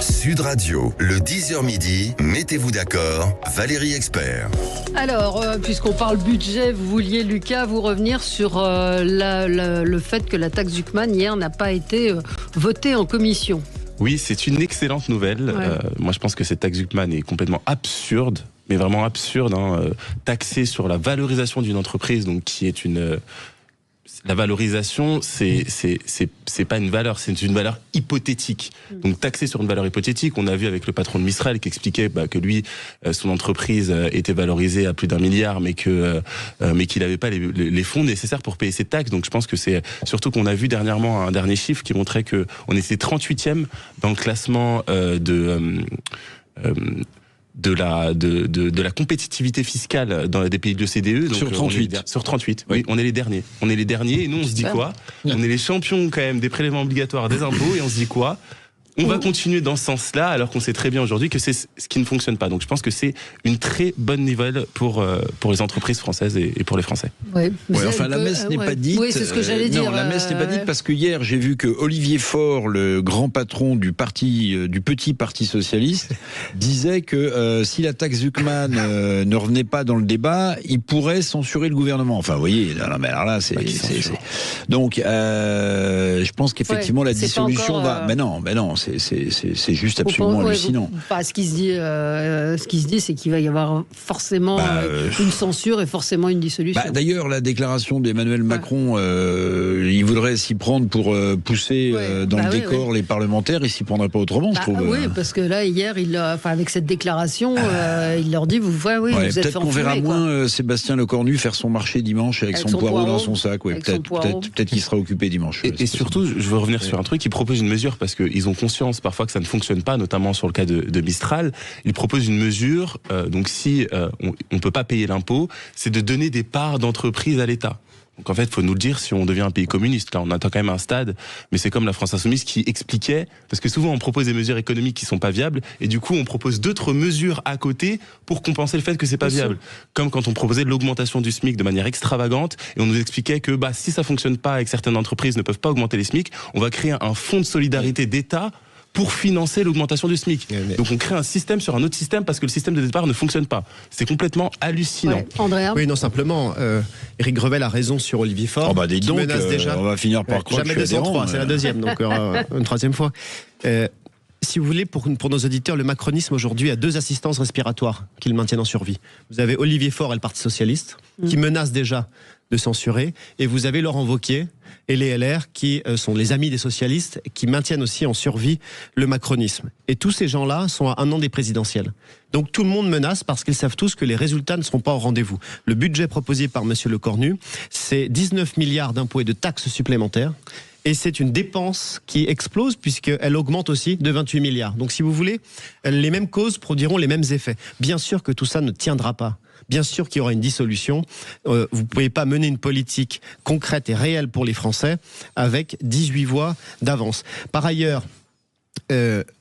Sud Radio, le 10h midi, mettez-vous d'accord, Valérie Expert. Alors, puisqu'on parle budget, vous vouliez, Lucas, vous revenir sur le fait que la taxe Zuckman hier n'a pas été votée en commission. Oui, c'est une excellente nouvelle. Moi, je pense que cette taxe Zuckman est complètement absurde, mais vraiment absurde. Taxer sur la valorisation d'une entreprise, donc qui est la valorisation, c'est pas une valeur, c'est une valeur hypothétique. Donc taxer sur une valeur hypothétique, on a vu avec le patron de Mistral qui expliquait que lui, son entreprise était valorisée à plus d'1 milliard, mais qu'il n'avait pas les fonds nécessaires pour payer ses taxes. Donc je pense que c'est surtout qu'on a vu dernièrement un dernier chiffre qui montrait que on était 38e dans le classement de la compétitivité fiscale dans des pays de l'OCDE. Donc sur 38. Sur 38, oui, on est les derniers. On est les derniers et nous on se dit quoi? On est les champions quand même des prélèvements obligatoires des impôts et on se dit quoi? On va continuer dans ce sens-là, alors qu'on sait très bien aujourd'hui que c'est ce qui ne fonctionne pas. Donc je pense que c'est une très bonne nouvelle pour les entreprises françaises et pour les Français. La messe n'est pas dite. Oui, c'est ce que j'allais dire. Non, la messe n'est pas dite parce que hier, j'ai vu que Olivier Faure, le grand patron du petit parti socialiste, disait que si la taxe Zuckman ne revenait pas dans le débat, il pourrait censurer le gouvernement. Enfin, vous voyez, alors là, c'est... Donc, je pense qu'effectivement, la dissolution va... Mais non, c'est juste absolument hallucinant. Ce qui se dit, c'est qu'il va y avoir forcément une censure et forcément une dissolution. D'ailleurs, la déclaration d'Emmanuel Macron, il voudrait s'y prendre pour pousser dans le décor les parlementaires, il s'y prendrait pas autrement, je trouve. Oui, parce que là, hier, avec cette décration, il leur dit, vous êtes peut-être qu'on verra moins Sébastien Lecornu faire son marché dimanche avec son poireau dans son sac. Peut-être qu'il sera occupé dimanche. Et surtout, je veux revenir sur un truc, ils proposent une mesure parce qu'ils ont conscience parfois que ça ne fonctionne pas, notamment sur le cas de Mistral. Ils proposent une mesure, donc si on ne peut pas payer l'impôt, c'est de donner des parts d'entreprise à l'État. Donc en fait, il faut nous le dire si on devient un pays communiste. Là, on attend quand même un stade, mais c'est comme la France Insoumise qui expliquait, parce que souvent on propose des mesures économiques qui sont pas viables, et du coup on propose d'autres mesures à côté pour compenser le fait que c'est pas viable. Comme quand on proposait l'augmentation du SMIC de manière extravagante, et on nous expliquait que si ça fonctionne pas et que certaines entreprises ne peuvent pas augmenter les SMIC, on va créer un fonds de solidarité d'État pour financer l'augmentation du SMIC. Donc on crée un système sur un autre système parce que le système de départ ne fonctionne pas. C'est complètement hallucinant. Ouais. Andrea ? Oui, non, simplement, Éric Grevel a raison sur Olivier Faure. Dis donc, menace déjà. On va finir par croire jamais que je suis adhérent. C'est la deuxième, donc une troisième fois. Si vous voulez, pour nos auditeurs, le macronisme aujourd'hui a 2 assistances respiratoires qui le maintiennent en survie. Vous avez Olivier Faure et le Parti Socialiste, qui menacent déjà de censurer, et vous avez Laurent Wauquiez et les LR qui sont les amis des socialistes, qui maintiennent aussi en survie le macronisme. Et tous ces gens-là sont à 1 an des présidentielles. Donc tout le monde menace parce qu'ils savent tous que les résultats ne seront pas au rendez-vous. Le budget proposé par M. Lecornu, c'est 19 milliards d'impôts et de taxes supplémentaires. Et c'est une dépense qui explose puisqu'elle augmente aussi de 28 milliards. Donc si vous voulez, les mêmes causes produiront les mêmes effets. Bien sûr que tout ça ne tiendra pas. Bien sûr qu'il y aura une dissolution. Vous ne pouvez pas mener une politique concrète et réelle pour les Français avec 18 voix d'avance. Par ailleurs,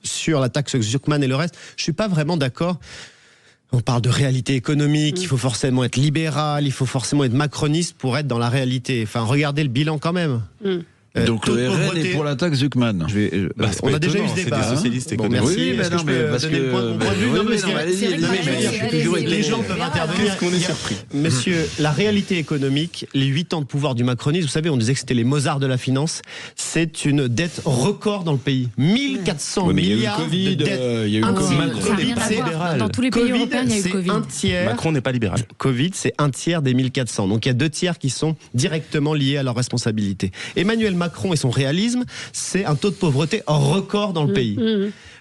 sur la taxe Zuckman et le reste, je ne suis pas vraiment d'accord. On parle de réalité économique, il faut forcément être libéral, il faut forcément être macroniste pour être dans la réalité. Enfin, regardez le bilan quand même. Donc le RN est pour la taxe Zuckman. On a déjà eu ce débat. C'est des socialistes économiques. Merci. Parce que les gens peuvent intervenir. Qu'est-ce qu'on est surpris. Monsieur, la réalité économique, les 8 ans de pouvoir du macronisme, vous savez, on disait que c'était les Mozart de la finance. C'est une dette record dans le pays. 1400 milliards de dettes. Il y a eu le Covid. Ça n'a rien à voir. Dans tous les pays européens, il y a eu le Covid. Macron n'est pas libéral. Covid, c'est 1/3 des 1400. Donc il y a 2 tiers qui sont directement liés à leur responsabilité. Emmanuel Macron et son réalisme, c'est un taux de pauvreté record dans le pays.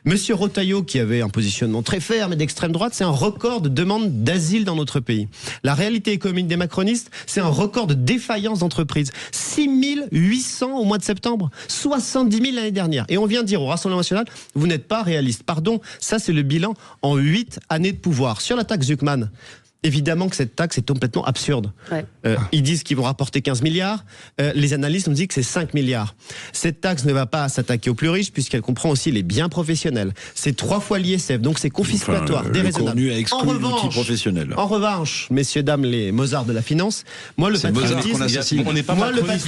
Monsieur Retailleau, qui avait un positionnement très ferme et d'extrême droite, c'est un record de demande d'asile dans notre pays. La réalité économique des macronistes, c'est un record de défaillance d'entreprises. 6800 au mois de septembre, 70 000 l'année dernière. Et on vient dire au Rassemblement national, vous n'êtes pas réaliste. Pardon, ça c'est le bilan en 8 années de pouvoir. Sur la taxe Zuckman, évidemment que cette taxe est complètement absurde. Ils disent qu'ils vont rapporter 15 milliards. Les analystes nous disent que c'est 5 milliards. Cette taxe ne va pas s'attaquer aux plus riches puisqu'elle comprend aussi les biens professionnels. C'est 3 fois l'ISF, donc c'est confiscatoire, déraisonnable. En revanche, messieurs, dames, les Mozart de la finance, moi le patriotisme... On n'est pas macroniste.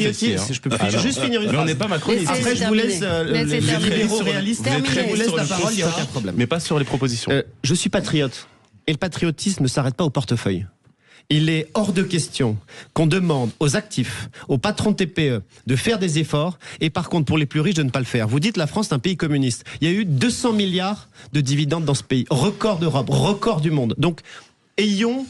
Je peux juste finir une phrase. On n'est pas macroniste. Après, je vous laisse les libéraux réalistes. Je vous laisse la parole, il n'y a aucun problème. Mais pas sur les propositions. Je suis patriote. Et le patriotisme ne s'arrête pas au portefeuille. Il est hors de question qu'on demande aux actifs, aux patrons de TPE de faire des efforts et par contre pour les plus riches de ne pas le faire. Vous dites la France est un pays communiste. Il y a eu 200 milliards de dividendes dans ce pays. Record d'Europe, record du monde. Donc ayons...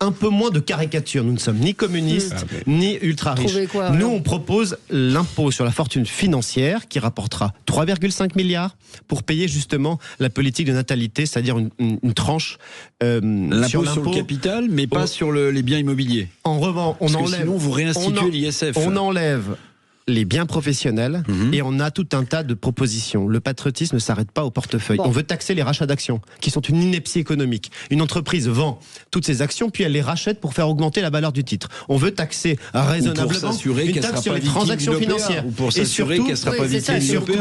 un peu moins de caricature. Nous ne sommes ni communistes, ni ultra riches. Nous, on propose l'impôt sur la fortune financière qui rapportera 3,5 milliards pour payer justement la politique de natalité, c'est-à-dire une tranche l'impôt sur le capital, mais pas sur les biens immobiliers. En revanche, sinon vous réinstituez l'ISF. On enlève les biens professionnels et on a tout un tas de propositions. Le patriotisme ne s'arrête pas au portefeuille. On veut taxer les rachats d'actions, qui sont une ineptie économique. Une entreprise vend toutes ses actions, puis elle les rachète pour faire augmenter la valeur du titre. On veut taxer raisonnablement une taxe sur les transactions financières. Ou pour s'assurer qu'elle ne sera pas victime et surtout,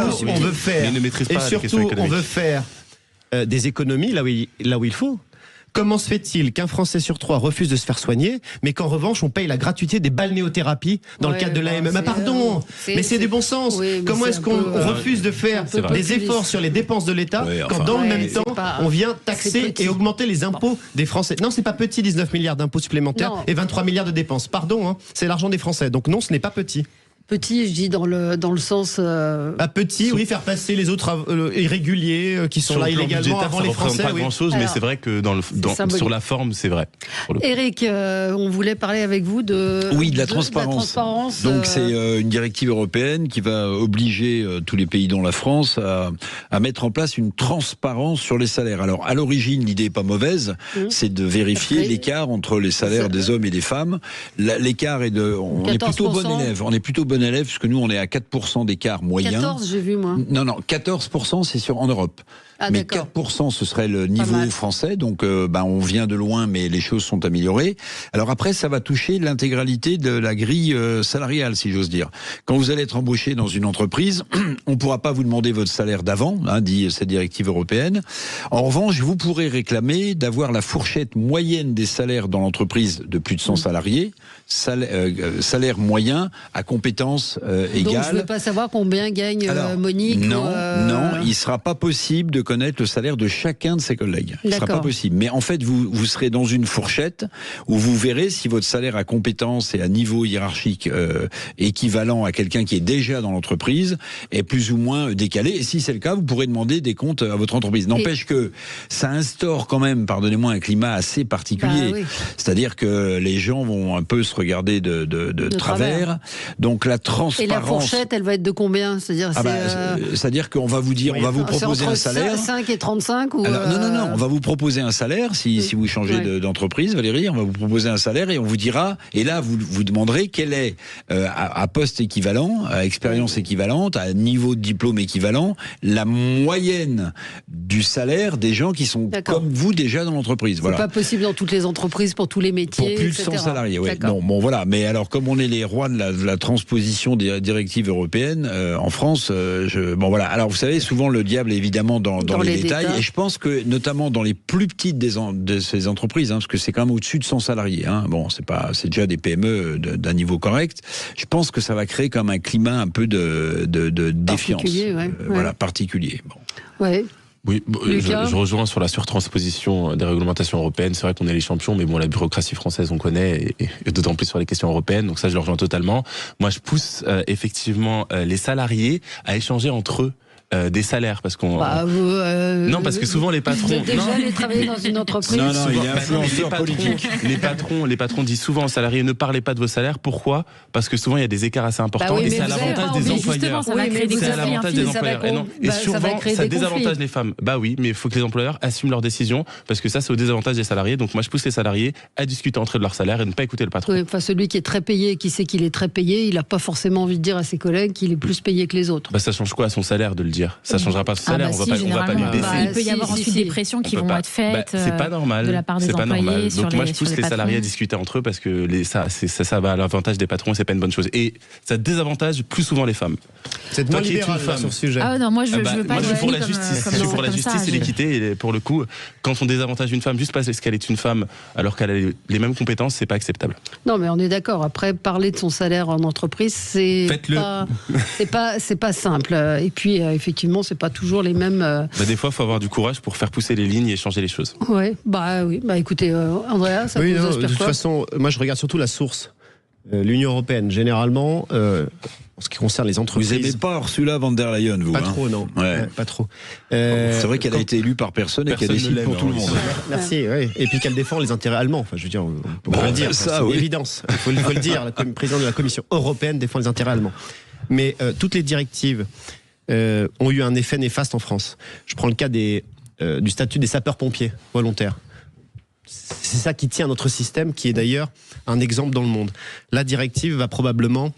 on veut faire des économies là où il faut. Comment se fait-il qu'un Français sur 3 refuse de se faire soigner, mais qu'en revanche, on paye la gratuité des balnéothérapies dans le cadre de l'AME? Pardon, mais c'est du bon sens. Comment est-ce qu'on refuse de faire des efforts sur les dépenses de l'État quand dans le même temps, on vient taxer et augmenter les impôts des Français? Non, c'est pas petit, 19 milliards d'impôts supplémentaires et 23 milliards de dépenses. Pardon, c'est l'argent des Français. Donc non, ce n'est pas petit. Petit, je dis dans le sens... petit, oui, faire passer les autres irréguliers qui sont là illégalement avant les Français. Ça ne représente pas grand-chose, mais c'est vrai que sur la forme, c'est vrai. Éric, on voulait parler avec vous de la transparence. Donc c'est une directive européenne qui va obliger tous les pays dont la France à mettre en place une transparence sur les salaires. Alors à l'origine, l'idée n'est pas mauvaise, c'est de vérifier l'écart entre les salaires des hommes et des femmes. L'écart est on est plutôt bon élève. bon élève, puisque nous, on est à 4% d'écart moyen. 14, j'ai vu, moi. Non, 14%, c'est en Europe. Mais d'accord. 4%, ce serait le niveau français. Donc, on vient de loin, mais les choses sont améliorées. Alors après, ça va toucher l'intégralité de la grille salariale, si j'ose dire. Quand vous allez être embauché dans une entreprise, on ne pourra pas vous demander votre salaire d'avant, dit cette directive européenne. En revanche, vous pourrez réclamer d'avoir la fourchette moyenne des salaires dans l'entreprise de plus de 100 salariés, salaire moyen à compétences égales. Donc, je ne veux pas savoir combien gagne Monique. Non, il ne sera pas possible de connaître le salaire de chacun de ses collègues. Ce ne sera pas possible. Mais en fait, vous serez dans une fourchette où vous verrez si votre salaire à compétence et à niveau hiérarchique équivalent à quelqu'un qui est déjà dans l'entreprise est plus ou moins décalé. Et si c'est le cas, vous pourrez demander des comptes à votre entreprise. N'empêche que ça instaure quand même, pardonnez-moi, un climat assez particulier. C'est-à-dire que les gens vont un peu se regarder de travers. Donc la transparence... Et la fourchette, elle va être de combien? C'est-à-dire qu'on va vous dire, on va vous proposer un salaire... 5 et 35 ou Alors, non, on va vous proposer un salaire si vous changez d'entreprise, Valérie, on va vous proposer un salaire et on vous dira, et là vous demanderez quel est à poste équivalent, à expérience équivalente, à niveau de diplôme équivalent, la moyenne du salaire des gens qui sont comme vous déjà dans l'entreprise. Voilà. C'est pas possible dans toutes les entreprises, pour tous les métiers, pour plus de 100 salariés, oui. Bon, voilà. Mais alors, comme on est les rois de la transposition des directives européennes, en France, voilà. Alors, vous savez, souvent le diable est évidemment dans les détails. Et je pense que, notamment dans les plus petites de ces entreprises, parce que c'est quand même au-dessus de 100 salariés, c'est déjà des PME d'un niveau correct, je pense que ça va créer comme un climat un peu de défiance. Particulier. Bon. Ouais. Oui, je rejoins sur la surtransposition des réglementations européennes. C'est vrai qu'on est les champions, mais la bureaucratie française, on connaît, et d'autant plus sur les questions européennes. Donc ça, je le rejoins totalement. Moi, je pousse effectivement les salariés à échanger entre eux des salaires, parce qu'on... non, parce que souvent les patrons... Vous êtes déjà allé travailler dans une entreprise. Non, il est influenceur politique. Les patrons disent souvent aux salariés, ne parlez pas de vos salaires. Pourquoi? Parce que souvent il y a des écarts assez importants, et c'est à l'avantage des employeurs. C'est à l'avantage des employeurs. Et souvent, ça désavantage les femmes. Oui, mais il faut que les employeurs assument leurs décisions, parce que ça, c'est au désavantage des salariés. Donc moi, je pousse les salariés à discuter entre eux de leur salaire et ne pas écouter le patron. Celui qui est très payé, qui sait qu'il est très payé, il n'a pas forcément envie de dire à ses collègues qu'il est plus payé que les autres. Ça change quoi à son salaire de le dire? Ça changera pas son salaire, on va pas lui baisser. Il peut y avoir ensuite des pressions qui vont être faites c'est pas normal, de la part des employés. Donc moi je pousse les salariés à discuter entre eux, parce que ça va à l'avantage des patrons et c'est pas une bonne chose. Et ça désavantage plus souvent les femmes. C'est moins libéral sur ce sujet. Non, moi je veux pas. Moi je suis pour la justice. Je suis pour la justice et l'équité. Et pour le coup, quand on désavantage une femme juste parce qu'elle est une femme alors qu'elle a les mêmes compétences, c'est pas acceptable. Non, mais on est d'accord. Après, parler de son salaire en entreprise, c'est pas simple. Et puis effectivement, c'est pas toujours les mêmes. Des fois, il faut avoir du courage pour faire pousser les lignes et changer les choses. Oui. Écoutez, Andrea, ça vous inspire quoi? De toute façon, moi je regarde surtout la source. L'Union européenne, généralement, en ce qui concerne les entreprises... Vous n'aimez pas Ursula von der Leyen, vous? Pas trop, non. Pas trop. C'est vrai qu'elle a été élue par personne et qu'elle décide pour tout le monde. Merci, oui. Et puis qu'elle défend les intérêts allemands. Enfin, je veux dire, on peut pas le dire. C'est une évidence. Il faut le dire. Le président de la Commission européenne défend les intérêts allemands. Mais toutes les directives ont eu un effet néfaste en France. Je prends le cas du statut des sapeurs-pompiers volontaires. C'est ça qui tient notre système, qui est d'ailleurs un exemple dans le monde. La directive va probablement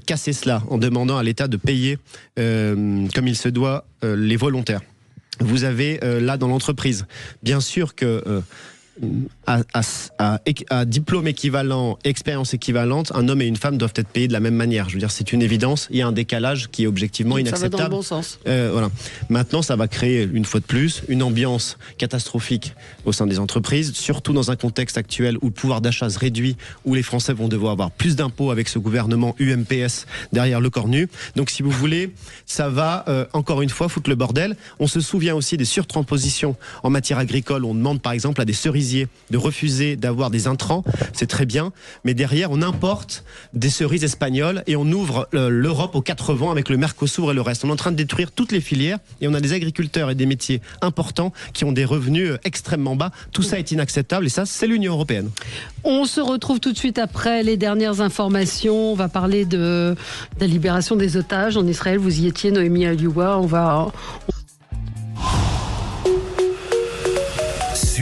casser cela en demandant à l'État de payer comme il se doit les volontaires. Vous avez là dans l'entreprise, bien sûr que à diplôme équivalent, expérience équivalente, un homme et une femme doivent être payés de la même manière. Je veux dire, c'est une évidence. Il y a un décalage qui est objectivement inacceptable. Ça va dans le bon sens. Voilà. Maintenant, ça va créer une fois de plus une ambiance catastrophique au sein des entreprises, surtout dans un contexte actuel où le pouvoir d'achat se réduit, où les Français vont devoir avoir plus d'impôts avec ce gouvernement UMPS derrière le cornu. Donc, si vous voulez, ça va encore une fois foutre le bordel. On se souvient aussi des surtranspositions en matière agricole. On demande par exemple à des cerisiers de refuser d'avoir des intrants, c'est très bien, mais derrière on importe des cerises espagnoles et on ouvre l'Europe aux quatre vents avec le Mercosur et le reste. On est en train de détruire toutes les filières et on a des agriculteurs et des métiers importants qui ont des revenus extrêmement bas. Tout ça est inacceptable et ça, c'est l'Union européenne. On se retrouve tout de suite après les dernières informations. On va parler de la libération des otages en Israël. Vous y étiez, Noémie Alioua.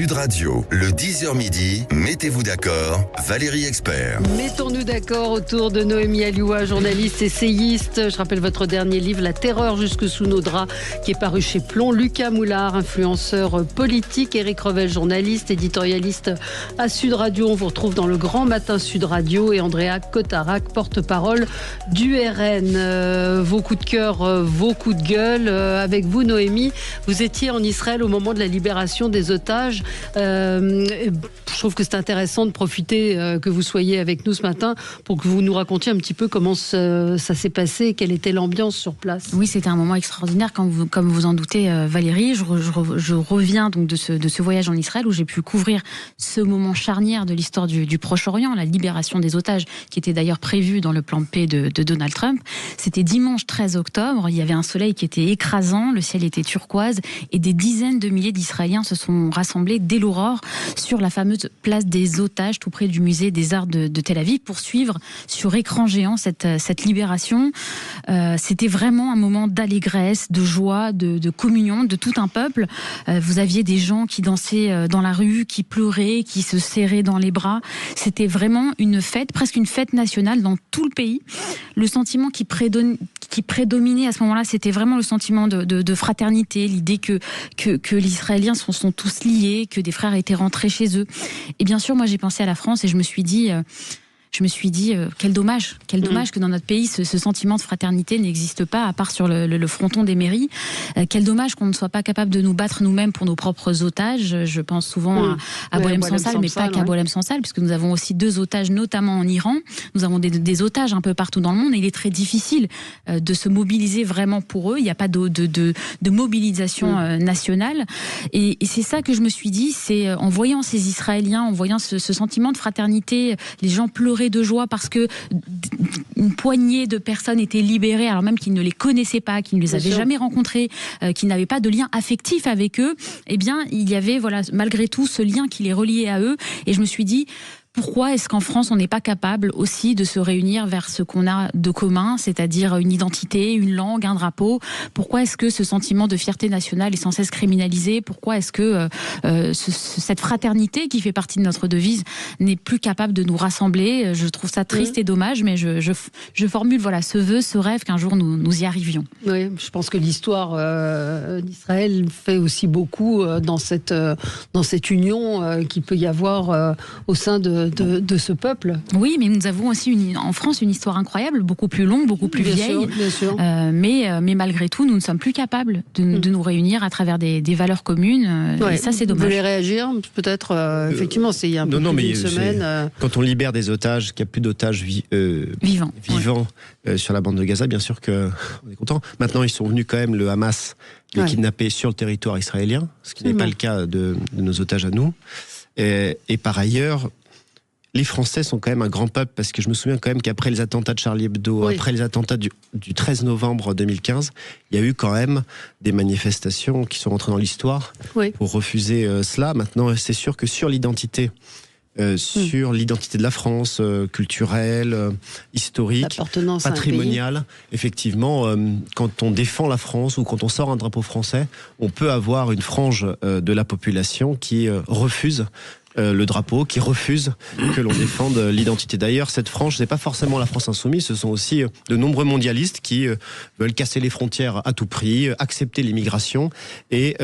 Sud Radio, le 10h midi, mettez-vous d'accord, Valérie Expert. Mettons-nous d'accord autour de Noémie Alioua, journaliste, essayiste. Je rappelle votre dernier livre, La terreur jusque sous nos draps, qui est paru chez Plomb. Lucas Moulard, influenceur politique. Éric Revel, journaliste, éditorialiste à Sud Radio. On vous retrouve dans le Grand Matin Sud Radio. Et Andrea Cotarac, porte-parole du RN. Vos coups de cœur, vos coups de gueule. Avec vous, Noémie, vous étiez en Israël au moment de la libération des otages. Je trouve que c'est intéressant de profiter que vous soyez avec nous ce matin pour que vous nous racontiez un petit peu comment ça s'est passé, quelle était l'ambiance sur place. Oui, c'était un moment extraordinaire, comme vous en doutez, Valérie. Je reviens donc de ce voyage en Israël où j'ai pu couvrir ce moment charnière de l'histoire du Proche-Orient, la libération des otages, qui était d'ailleurs prévue dans le plan de paix de Donald Trump. C'était dimanche 13 octobre, il y avait un soleil qui était écrasant, le ciel était turquoise et des dizaines de milliers d'Israéliens se sont rassemblés dès l'aurore sur la fameuse place des otages, tout près du musée des Arts de Tel Aviv, pour suivre sur écran géant cette libération. C'était vraiment un moment d'allégresse, de joie, de communion de tout un peuple. Vous aviez des gens qui dansaient dans la rue, qui pleuraient, qui se serraient dans les bras. C'était vraiment une fête, presque une fête nationale dans tout le pays. Le sentiment qui prédominait à ce moment-là, c'était vraiment le sentiment de fraternité, l'idée que les Israéliens sont tous liés, que des frères étaient rentrés chez eux. Et bien sûr, moi j'ai pensé à la France et je me suis dit quel dommage que dans notre pays ce sentiment de fraternité n'existe pas, à part sur le fronton des mairies. Quel dommage qu'on ne soit pas capable de nous battre nous-mêmes pour nos propres otages. Je pense souvent à Boualem Sansal, mais pas qu'à Boualem Sansal, puisque nous avons aussi 2 otages, notamment en Iran. Nous avons des otages un peu partout dans le monde et il est très difficile de se mobiliser vraiment pour eux. Il n'y a pas de mobilisation nationale. Et c'est ça que je me suis dit, c'est en voyant ces Israéliens, en voyant ce sentiment de fraternité, les gens pleuraient de joie parce que une poignée de personnes étaient libérées, alors même qu'ils ne les connaissaient pas, qu'ils ne les avaient jamais rencontrés, qu'ils n'avaient pas de lien affectif avec eux. Eh bien, il y avait malgré tout ce lien qui les reliait à eux. Et je me suis dit, pourquoi est-ce qu'en France, on n'est pas capable aussi de se réunir vers ce qu'on a de commun, c'est-à-dire une identité, une langue, un drapeau? Pourquoi est-ce que ce sentiment de fierté nationale est sans cesse criminalisé? Pourquoi est-ce que cette fraternité qui fait partie de notre devise n'est plus capable de nous rassembler? Je trouve ça triste et dommage, mais je formule ce vœu, ce rêve qu'un jour nous y arrivions. Oui, je pense que l'histoire d'Israël fait aussi beaucoup dans cette union qu'il peut y avoir au sein de ce peuple. Oui, mais nous avons aussi en France une histoire incroyable, beaucoup plus longue, beaucoup plus vieille. Bien sûr. Mais malgré tout, nous ne sommes plus capables de nous réunir à travers des valeurs communes. Et ça, c'est dommage. Vous voulez réagir? Peut-être, effectivement, c'est il y a un peu plus d'une semaine. Quand on libère des otages, qu'il n'y a plus d'otages vivants sur la bande de Gaza, bien sûr qu'on est content. Maintenant, ils sont venus quand même, le Hamas, les kidnapper sur le territoire israélien, ce qui n'est pas le cas de nos otages à nous. Et par ailleurs, les Français sont quand même un grand peuple, parce que je me souviens quand même qu'après les attentats de Charlie Hebdo, après les attentats du 13 novembre 2015, il y a eu quand même des manifestations qui sont rentrées dans l'histoire pour refuser cela. Maintenant, c'est sûr que sur l'identité, sur l'identité de la France, culturelle, historique, patrimoniale, effectivement, quand on défend la France ou quand on sort un drapeau français, on peut avoir une frange de la population qui refuse le drapeau, qui refuse que l'on défende l'identité. D'ailleurs, cette frange, c'est pas forcément la France insoumise, ce sont aussi de nombreux mondialistes qui veulent casser les frontières à tout prix, accepter l'immigration, et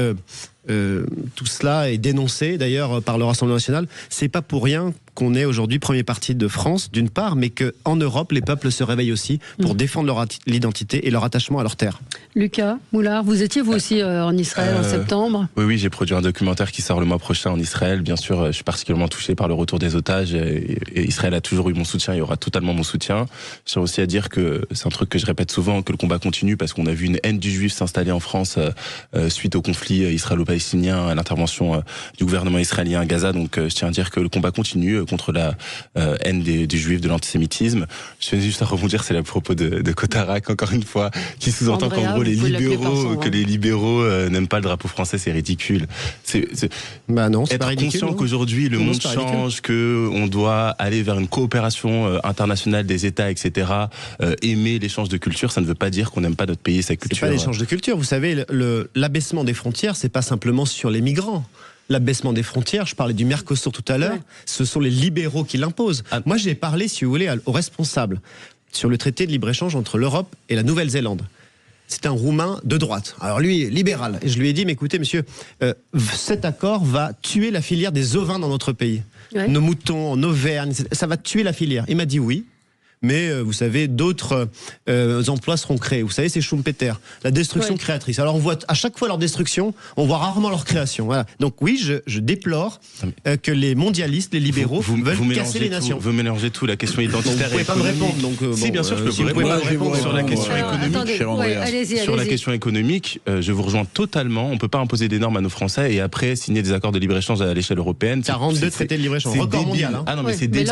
tout cela est dénoncé d'ailleurs par le Rassemblement national. C'est pas pour rien qu'on est aujourd'hui premier parti de France, d'une part, mais qu'en Europe, les peuples se réveillent aussi pour défendre leur identité et leur attachement à leur terre. Lucas Moulard, vous étiez vous aussi en Israël en septembre? Oui, j'ai produit un documentaire qui sort le mois prochain en Israël. Bien sûr, je suis particulièrement touché par le retour des otages, et Israël a toujours eu mon soutien, il y aura totalement mon soutien. Je tiens aussi à dire que c'est un truc que je répète souvent, que le combat continue, parce qu'on a vu une haine du juif s'installer en France suite au conflit israélo-palestinien, à l'intervention du gouvernement israélien à Gaza. Donc je tiens à dire que le combat continue contre la haine des juifs, de l'antisémitisme. Je tiens juste à rebondir, c'est le propos de Cotarac, encore une fois, qui sous-entend qu'en gros les libéraux n'aiment pas le drapeau français, c'est ridicule. Bah non, c'est être pas ridicule, conscient qu'aujourd'hui le monde change, qu'on doit aller vers une coopération internationale des États, etc. Aimer l'échange de culture, ça ne veut pas dire qu'on n'aime pas notre pays et sa culture. C'est pas l'échange de culture. Vous savez, l'abaissement des frontières, c'est pas simplement sur les migrants. l'abaissement des frontières, je parlais du Mercosur tout à l'heure, ce sont les libéraux qui l'imposent. Moi, j'ai parlé, si vous voulez, aux responsables sur le traité de libre-échange entre l'Europe et la Nouvelle-Zélande. C'est un Roumain de droite. Alors lui, libéral. Et je lui ai dit, mais écoutez, monsieur, cet accord va tuer la filière des ovins dans notre pays. Nos moutons en Auvergne, ça va tuer la filière. Il m'a dit oui. Mais vous savez, d'autres emplois seront créés. Vous savez, c'est Schumpeter, la destruction créatrice. Alors on voit à chaque fois leur destruction, on voit rarement leur création. Voilà. Donc oui, je déplore que les mondialistes, les libéraux veulent casser les nations. Vous mélangez tout, la question identitaire. Vous ne pouvez pas me répondre. Donc, si, bien sûr, je peux vous répondre sur la question économique. Sur la question économique, je vous rejoins totalement. On ne peut pas imposer des normes à nos Français et après signer des accords de libre-échange à l'échelle européenne. 42 traités de libre-échange, record mondial. Ah non, mais c'est débile.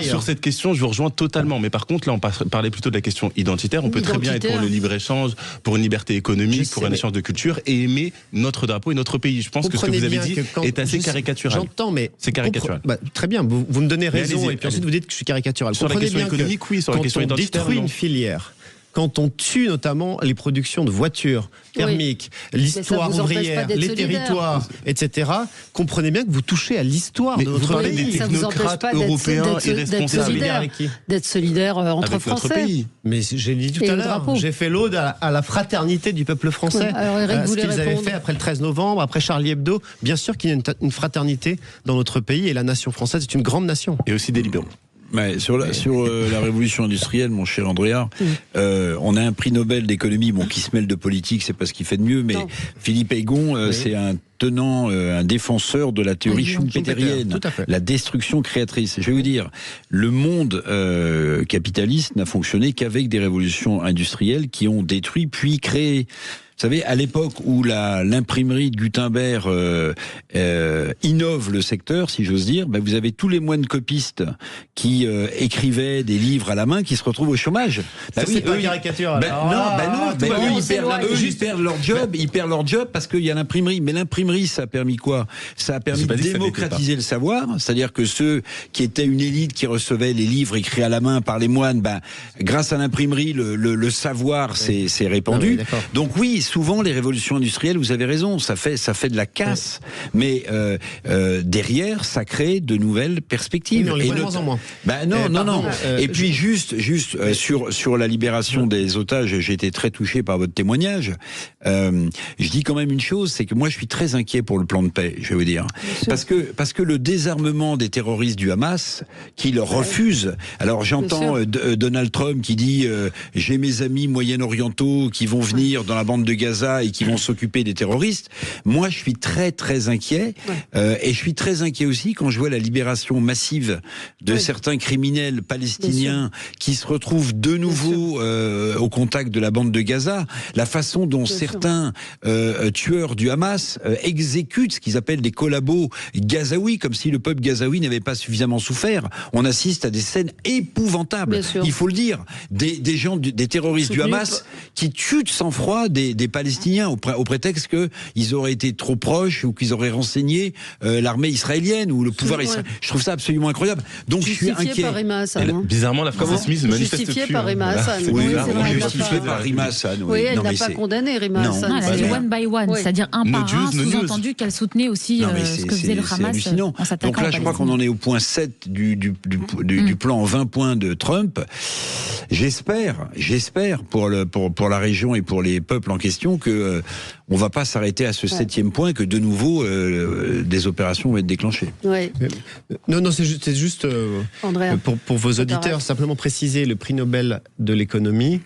Sur cette question, je vous rejoins totalement. Mais par contre, là, on parlait plutôt de la question identitaire. On peut très bien être pour le libre-échange, pour une liberté économique, pour un échange de culture et aimer notre drapeau et notre pays. Je pense que ce que vous avez dit est assez caricatural. J'entends, mais... C'est caricatural. Très bien, vous me donnez raison et puis ensuite vous dites que je suis caricatural. Sur la question économique, oui. Sur la question identitaire, quand on détruit une filière, quand on tue notamment les productions de voitures thermiques, l'histoire ouvrière, les territoires, etc., comprenez bien que vous touchez à l'histoire de notre pays. Des technocrates européens irresponsables. D'être solidaire entre Français. Mais j'ai dit tout à l'heure, j'ai fait l'ode à la fraternité du peuple français. Alors Eric, ce qu'ils avaient fait après le 13 novembre, après Charlie Hebdo, bien sûr qu'il y a une fraternité dans notre pays et la nation française est une grande nation. Et aussi des libéraux. Ouais, sur la révolution industrielle, mon cher Andrea, on a un prix Nobel d'économie, qui se mêle de politique, c'est pas ce qu'il fait de mieux, mais Philippe Aygon, c'est un tenant, un défenseur de la théorie schumpeterienne, la destruction créatrice. Je vais vous dire, le monde capitaliste n'a fonctionné qu'avec des révolutions industrielles qui ont détruit puis créé. Vous savez, à l'époque où l'imprimerie de Gutenberg innove le secteur, si j'ose dire, vous avez tous les moines copistes qui écrivaient des livres à la main qui se retrouvent au chômage. C'est pas caricature. Ils perdent leur job parce qu'il y a l'imprimerie. Mais l'imprimerie, ça a permis quoi? Ça a permis de démocratiser le savoir. C'est-à-dire que ceux qui étaient une élite qui recevaient les livres écrits à la main par les moines, grâce à l'imprimerie, le savoir s'est répandu. Donc oui, souvent les révolutions industrielles, vous avez raison, ça fait de la casse, mais derrière, ça crée de nouvelles perspectives. Mais on les voit de moins en moins. Non. Et puis juste sur la libération des otages, j'ai été très touché par votre témoignage. Je dis quand même une chose, c'est que moi je suis très inquiet pour le plan de paix, je vais vous dire, parce que le désarmement des terroristes du Hamas, qui le refusent. Alors j'entends Donald Trump qui dit j'ai mes amis moyen-orientaux qui vont venir dans la bande de Gaza et qui vont s'occuper des terroristes. Moi, je suis très très inquiet et je suis très inquiet aussi quand je vois la libération massive de certains criminels palestiniens qui se retrouvent de nouveau au contact de la bande de Gaza. La façon dont certains tueurs du Hamas exécutent ce qu'ils appellent des collabos gazaouis, comme si le peuple gazaoui n'avait pas suffisamment souffert. On assiste à des scènes épouvantables. Il faut le dire. Des gens, des terroristes du Hamas qui tuent de sang-froid des Palestiniens au prétexte qu'ils auraient été trop proches ou qu'ils auraient renseigné l'armée israélienne ou le pouvoir israélien. Je trouve ça absolument incroyable. Donc je suis inquiet. Par Rima Hassan, bizarrement, la France Smith manifeste plus. Justifié par Rima Hassan. Justifié par Rima Hassan. Oui, elle n'a pas condamné Rima Hassan. Elle a dit one by one, c'est-à-dire un par un, sous-entendu qu'elle soutenait aussi ce que faisait le Hamas en s'attaquant. Donc là, je crois qu'on en est au point 7 du plan en 20 points de Trump. J'espère pour la région et pour les peuples en question que on va pas s'arrêter à ce 7e point, que de nouveau des opérations vont être déclenchées. Non, c'est juste pour vos auditeurs, simplement préciser le prix Nobel de l'économie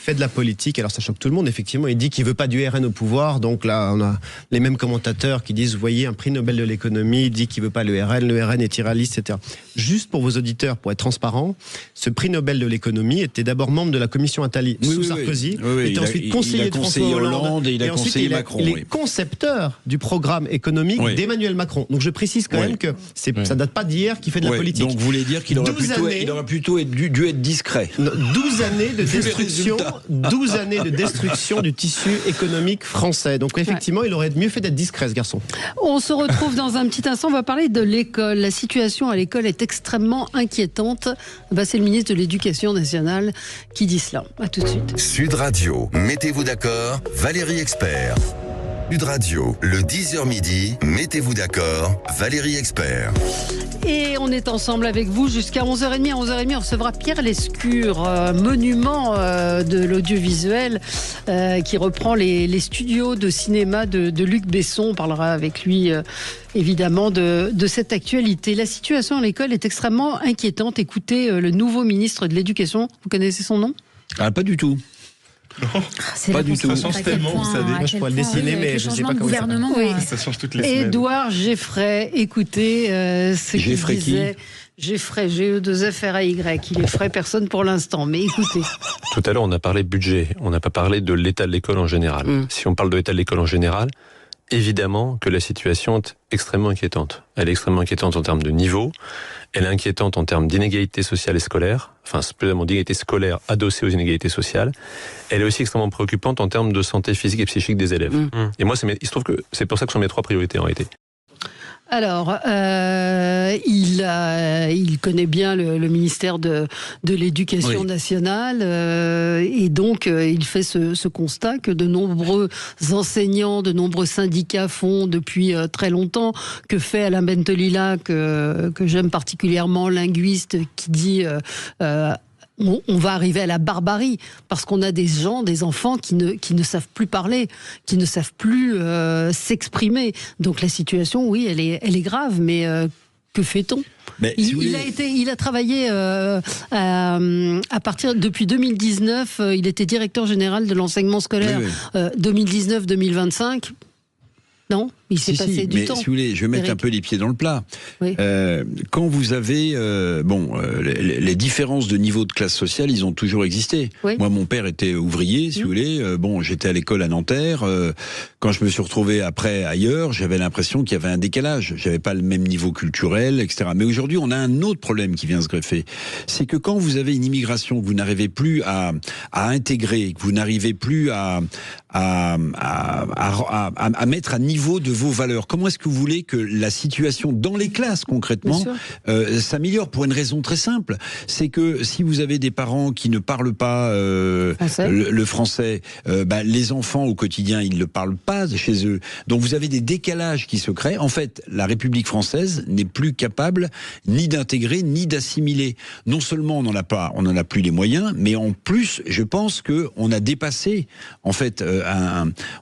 fait de la politique, alors ça choque tout le monde, effectivement, il dit qu'il veut pas du RN au pouvoir, donc là on a les mêmes commentateurs qui disent, vous voyez, un prix Nobel de l'économie, il dit qu'il veut pas le RN est irréaliste, etc. Juste pour vos auditeurs, pour être transparent, ce prix Nobel de l'économie était d'abord membre de la commission Attali sous Sarkozy, était ensuite conseiller de François Hollande, et il a conseillé Macron. Il est concepteur du programme économique d'Emmanuel Macron. Donc je précise quand même que ça date pas d'hier qu'il fait de la politique. Donc vous voulez dire qu'il aurait plutôt dû être discret. 12 années de destruction 12 années de destruction du tissu économique français. Donc effectivement, il aurait mieux fait d'être discret, ce garçon. On se retrouve dans un petit instant. On va parler de l'école. La situation à l'école est extrêmement inquiétante. C'est le ministre de l'Éducation nationale qui dit cela. À tout de suite. Sud Radio, mettez-vous d'accord, Valérie Expert. Sud Radio, le 10h midi, mettez-vous d'accord, Valérie Expert. Et on est ensemble avec vous jusqu'à 11h30. À 11h30, on recevra Pierre Lescure, monument de l'audiovisuel, qui reprend les studios de cinéma de Luc Besson. On parlera avec lui, évidemment, de cette actualité. La situation à l'école est extrêmement inquiétante. Écoutez le nouveau ministre de l'Éducation. Vous connaissez son nom ? Pas du tout. C'est pas du tout. Ça change tellement, vous savez. Je pourrais le dessiner, mais je ne sais pas comment ça change toutes les semaines. Édouard Geffray, écoutez ce qu'il disait. Geffray, G-E-2-F-R-A-Y. Il est frais, personne pour l'instant, mais écoutez. Tout à l'heure, on a parlé budget, on n'a pas parlé de l'état de l'école en général. Si on parle de l'état de l'école en général, évidemment que la situation est extrêmement inquiétante. Elle est extrêmement inquiétante en termes de niveau, elle est inquiétante en termes d'inégalité sociale et scolaire, enfin, spécialement d'inégalité scolaire adossée aux inégalités sociales. Elle est aussi extrêmement préoccupante en termes de santé physique et psychique des élèves. Et moi, il se trouve que c'est pour ça que ce sont mes 3 priorités en réalité. Alors, il connaît bien le ministère de l'Éducation nationale et donc il fait ce constat que de nombreux enseignants, de nombreux syndicats font depuis très longtemps, que fait Alain Bentelila, que j'aime particulièrement, linguiste, qui dit... on va arriver à la barbarie parce qu'on a des enfants qui ne savent plus parler, qui ne savent plus s'exprimer. Donc la situation, oui, elle est grave, mais que fait-on ? Il a travaillé à partir depuis 2019. Il était directeur général de l'enseignement scolaire 2019-2025. Non, il s'est passé du temps. Si vous voulez, je vais mettre un peu les pieds dans le plat. Quand vous avez les différences de niveau de classe sociale, ils ont toujours existé. Moi, mon père était ouvrier, si vous voulez. J'étais à l'école à Nanterre. Quand je me suis retrouvé après ailleurs, j'avais l'impression qu'il y avait un décalage. J'avais pas le même niveau culturel, etc. Mais aujourd'hui, on a un autre problème qui vient se greffer. C'est que quand vous avez une immigration que vous n'arrivez plus à intégrer, que vous n'arrivez plus à mettre à niveau de vos valeurs. Comment est-ce que vous voulez que la situation dans les classes, concrètement, s'améliore? Pour une raison très simple. C'est que si vous avez des parents qui ne parlent pas le français, les enfants au quotidien, ils ne le parlent pas chez eux. Donc vous avez des décalages qui se créent. En fait, la République française n'est plus capable ni d'intégrer, ni d'assimiler. Non seulement on n'en a plus les moyens, mais en plus, je pense qu'on a dépassé, en fait,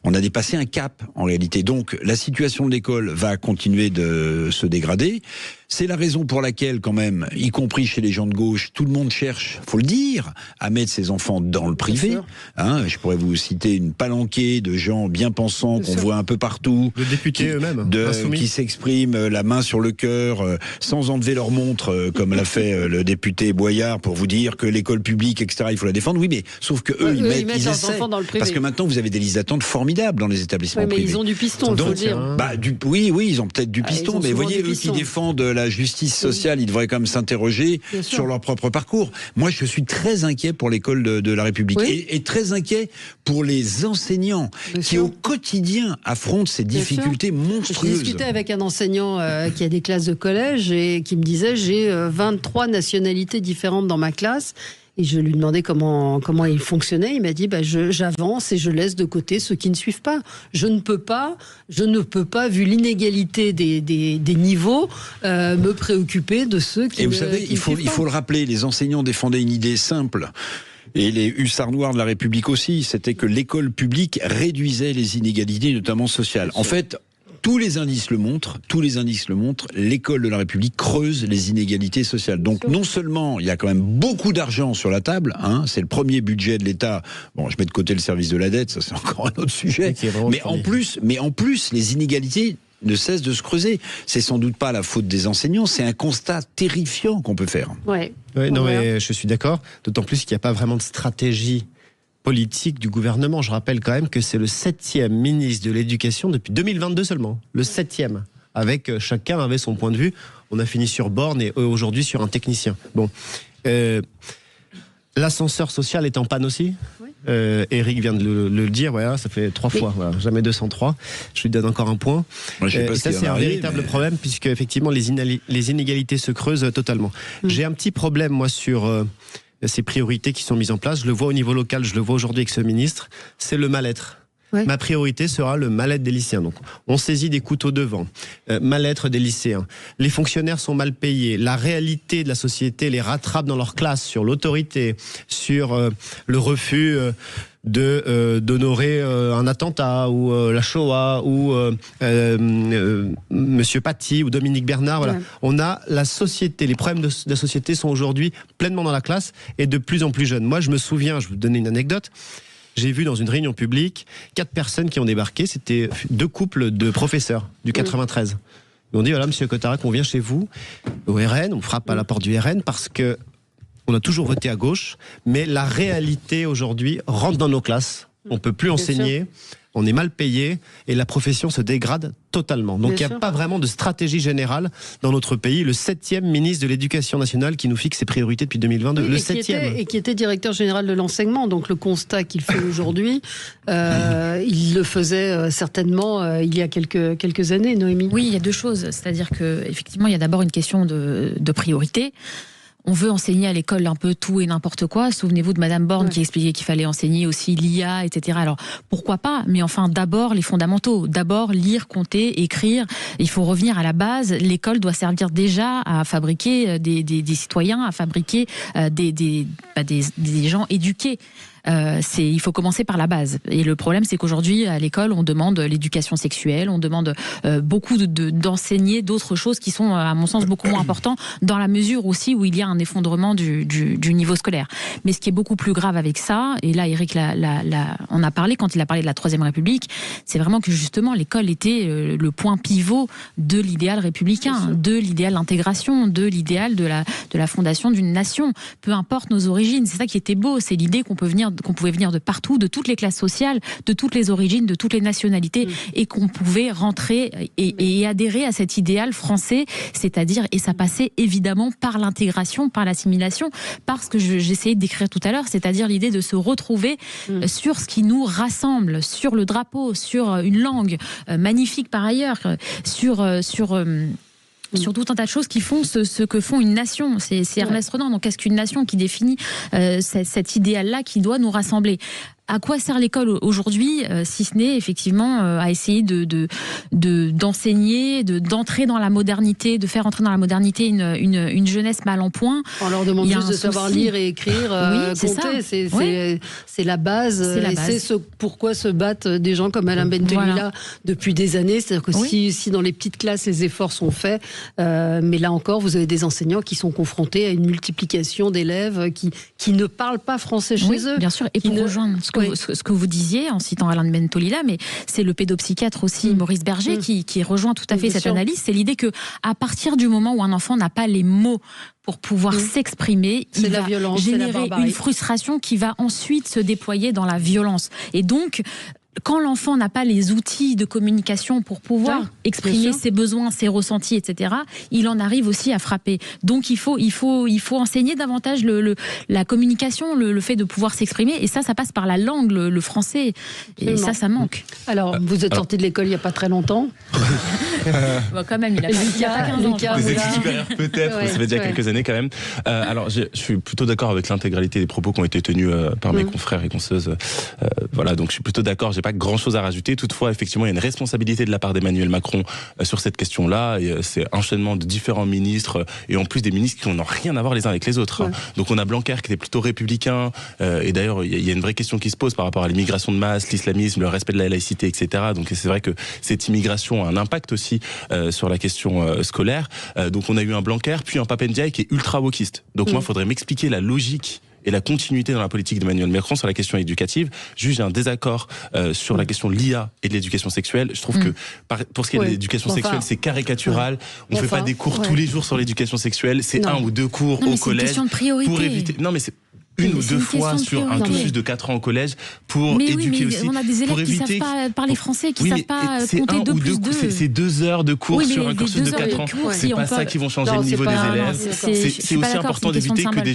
on a dépassé un cap, en réalité. Donc, la situation de l'école va continuer de se dégrader. C'est la raison pour laquelle, quand même, y compris chez les gens de gauche, tout le monde cherche, faut le dire, à mettre ses enfants dans le privé. Je pourrais vous citer une palanquée de gens bien pensants qu'on voit un peu partout. De députés eux-mêmes. Qui s'expriment la main sur le cœur, sans enlever leur montre, comme l'a fait le député Boyard, pour vous dire que l'école publique, etc., il faut la défendre. Oui, mais sauf que eux, ils mettent leurs enfants dans le privé. Parce que maintenant, vous avez des listes d'attente formidables dans les établissements privés. Mais ils ont du piston, il faut le dire. Oui, ils ont peut-être du piston, mais voyez, eux qui défendent la justice sociale, ils devraient quand même s'interroger sur leur propre parcours. Moi, je suis très inquiet pour l'école de la République et très inquiet pour les enseignants qui, au quotidien, affrontent ces difficultés monstrueuses. J'ai discuté avec un enseignant qui a des classes de collège et qui me disait, j'ai 23 nationalités différentes dans ma classe. Et je lui demandais comment il fonctionnait. Il m'a dit, j'avance et je laisse de côté ceux qui ne suivent pas. Je ne peux pas, vu l'inégalité des niveaux, me préoccuper de ceux qui. Et vous savez, il faut le rappeler, les enseignants défendaient une idée simple. Et les hussards noirs de la République aussi, c'était que l'école publique réduisait les inégalités, notamment sociales. En fait, tous les indices le montrent, l'école de la République creuse les inégalités sociales. Donc non seulement il y a quand même beaucoup d'argent sur la table, c'est le premier budget de l'État. Bon, je mets de côté le service de la dette, ça c'est encore un autre sujet. Mais en plus, les inégalités ne cessent de se creuser. C'est sans doute pas la faute des enseignants, c'est un constat terrifiant qu'on peut faire. Mais je suis d'accord. D'autant plus qu'il n'y a pas vraiment de stratégie politique du gouvernement. Je rappelle quand même que c'est le 7e ministre de l'Éducation depuis 2022 seulement. Le 7e. Avec chacun avait son point de vue. On a fini sur Borne et aujourd'hui sur un technicien. Bon. L'ascenseur social est en panne aussi. Eric vient de le dire, ça fait 3 fois, jamais 203. Je lui donne encore un point. Moi, je sais pas ça, c'est un véritable problème, puisque effectivement les inégalités se creusent totalement. J'ai un petit problème, moi, sur ces priorités qui sont mises en place. Je le vois au niveau local, je le vois aujourd'hui avec ce ministre. C'est le mal-être. ma priorité sera le mal-être des lycéens. Donc, on saisit des couteaux devant, mal-être des lycéens. Les fonctionnaires sont mal payés. La réalité de la société les rattrape dans leur classe sur l'autorité, sur le refus d'honorer un attentat ou la Shoah ou Monsieur Paty ou Dominique Bernard. Voilà. On a la société, les problèmes de la société sont aujourd'hui pleinement dans la classe et de plus en plus jeunes. Moi, je me souviens, je vais vous donner une anecdote. J'ai vu dans une réunion publique 4 personnes qui ont débarqué. C'était 2 couples de professeurs du 93. Ils m'ont dit, voilà, monsieur Cotarac, on vient chez vous, au RN, on frappe à la porte du RN parce que on a toujours voté à gauche, mais la réalité aujourd'hui rentre dans nos classes. On ne peut plus enseigner, on est mal payé et la profession se dégrade totalement. Donc il n'y a pas vraiment de stratégie générale dans notre pays. Le 7e ministre de l'Éducation nationale qui nous fixe ses priorités depuis 2022. Le 7e. Et qui était directeur général de l'enseignement. Donc le constat qu'il fait aujourd'hui, il le faisait certainement il y a quelques années, Noémie. Oui, il y a 2 choses. C'est-à-dire qu'effectivement, il y a d'abord une question de priorité. On veut enseigner à l'école un peu tout et n'importe quoi. Souvenez-vous de Madame Borne qui expliquait qu'il fallait enseigner aussi l'IA, etc. Alors, pourquoi pas? Mais enfin, d'abord, les fondamentaux. D'abord, lire, compter, écrire. Il faut revenir à la base. L'école doit servir déjà à fabriquer des citoyens, à fabriquer des gens éduqués. Il faut commencer par la base. Et le problème, c'est qu'aujourd'hui, à l'école, on demande l'éducation sexuelle, on demande beaucoup d'enseigner d'autres choses qui sont, à mon sens, beaucoup moins importantes, dans la mesure aussi où il y a un effondrement du niveau scolaire. Mais ce qui est beaucoup plus grave avec ça, et là, Éric en a parlé quand il a parlé de la Troisième République, c'est vraiment que justement, l'école était le point pivot de l'idéal républicain, de l'idéal d'intégration, de l'idéal de la fondation d'une nation. Peu importe nos origines, c'est ça qui était beau, c'est l'idée qu'on pouvait venir de partout, de toutes les classes sociales, de toutes les origines, de toutes les nationalités, et qu'on pouvait rentrer et adhérer à cet idéal français, c'est-à-dire, et ça passait évidemment par l'intégration, par l'assimilation, parce que j'essayais de décrire tout à l'heure, c'est-à-dire l'idée de se retrouver sur ce qui nous rassemble, sur le drapeau, sur une langue magnifique par ailleurs, sur tout un tas de choses qui font ce que font une nation. C'est Ernest Renan. Donc, qu'est-ce qu'une nation qui définit cet idéal-là qui doit nous rassembler? À quoi sert l'école aujourd'hui, si ce n'est effectivement à essayer d'enseigner, d'entrer dans la modernité, de faire entrer dans la modernité une jeunesse mal en point. On leur demande juste de savoir lire et écrire, compter. C'est la base. C'est pourquoi se battent des gens comme Alain Bentelila depuis des années. C'est-à-dire que si dans les petites classes les efforts sont faits, mais là encore vous avez des enseignants qui sont confrontés à une multiplication d'élèves qui ne parlent pas français chez eux. Bien sûr. Et pour rejoindre ce que vous disiez en citant Alain Bentelila, mais c'est le pédopsychiatre aussi Maurice Berger qui rejoint tout à fait cette analyse. C'est l'idée que à partir du moment où un enfant n'a pas les mots pour pouvoir s'exprimer, il va générer une frustration qui va ensuite se déployer dans la violence. Et donc, quand l'enfant n'a pas les outils de communication pour pouvoir exprimer ses besoins, ses ressentis, etc., il en arrive aussi à frapper. Donc il faut enseigner davantage la communication, le fait de pouvoir s'exprimer, et ça passe par la langue, le français, et ça manque. Alors, vous êtes sorti de l'école il n'y a pas très longtemps. Quand même, il a pas 15 ans. Vous êtes supérieur peut-être, ça fait déjà quelques années quand même. Alors, je suis plutôt d'accord avec l'intégralité des propos qui ont été tenus par mes confrères et consoeurs. Voilà, donc je suis plutôt d'accord. J'ai pas grand chose à rajouter. Toutefois, effectivement, il y a une responsabilité de la part d'Emmanuel Macron sur cette question-là. Et c'est enchaînement de différents ministres et en plus des ministres qui n'ont rien à voir les uns avec les autres. Donc on a Blanquer qui était plutôt républicain. Et d'ailleurs, il y a une vraie question qui se pose par rapport à l'immigration de masse, l'islamisme, le respect de la laïcité, etc. Donc c'est vrai que cette immigration a un impact aussi sur la question scolaire. Donc on a eu un Blanquer, puis un Pape Ndiaye qui est ultra wokiste. Donc moi, il faudrait m'expliquer la logique et la continuité dans la politique d'Emmanuel Macron sur la question éducative. Juste, j'ai un désaccord sur la question de l'IA et de l'éducation sexuelle. Je trouve que pour ce qui est de l'éducation sexuelle, c'est caricatural. On ne fait pas des cours tous les jours sur l'éducation sexuelle. C'est 1 ou 2 cours au collège. C'est une question de priorité. Pour éviter... Non, mais c'est 1 ou 2 fois sur un cursus de 4 ans au collège pour éduquer aussi. On a des élèves qui ne savent pas parler français, qui ne savent pas compter 2 plus 2. C'est 2 heures de cours sur un cursus de 4 ans. C'est pas ça qui vont changer le niveau des élèves. C'est aussi important d'éviter que des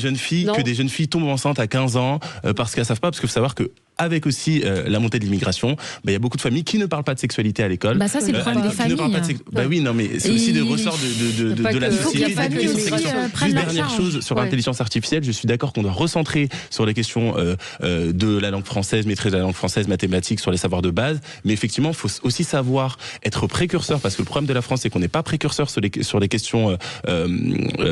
jeunes filles tombent enceintes à 15 ans parce qu'elles ne savent pas. Parce qu'il faut savoir que avec aussi la montée de l'immigration, il y a beaucoup de familles qui ne parlent pas de sexualité à l'école. Ça, c'est le problème des familles. Oui, non, mais c'est aussi des ressorts de la société. Juste dernière chose sur l'intelligence artificielle, je suis d'accord qu'on doit recentrer sur les questions de la langue française, maîtrise de la langue française, mathématiques, sur les savoirs de base. Mais effectivement, il faut aussi savoir être précurseur, parce que le problème de la France, c'est qu'on n'est pas précurseur sur les questions,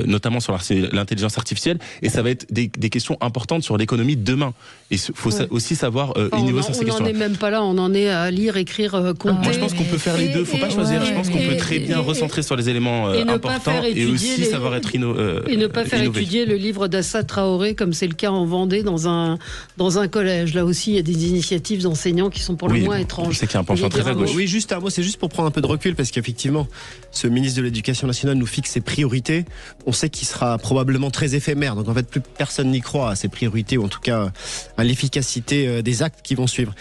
notamment sur l'intelligence artificielle, et ça va être des questions importantes sur l'économie de demain. Et il faut aussi savoir innover sur ces questions. On n'en est même pas là, on en est à lire, écrire, compter. Moi, je pense qu'on peut faire les deux, il ne faut pas choisir. Je pense qu'on peut très bien recentrer sur les éléments importants et aussi savoir être et ne pas faire étudier le livre d'Assa Traoré, comme c'est le cas en Vendée, dans un collège. Là aussi, il y a des initiatives d'enseignants qui sont pour le moins étranges. Je sais qu'il y a un penchant très à gauche. Oui, juste un mot, c'est juste pour prendre un peu de recul, parce qu'effectivement, ce ministre de l'Éducation nationale nous fixe ses priorités. On sait qu'il sera probablement très éphémère, donc en fait, plus personne n'y croit à ses priorités, ou en tout cas à l'efficacité des actes qui vont suivre.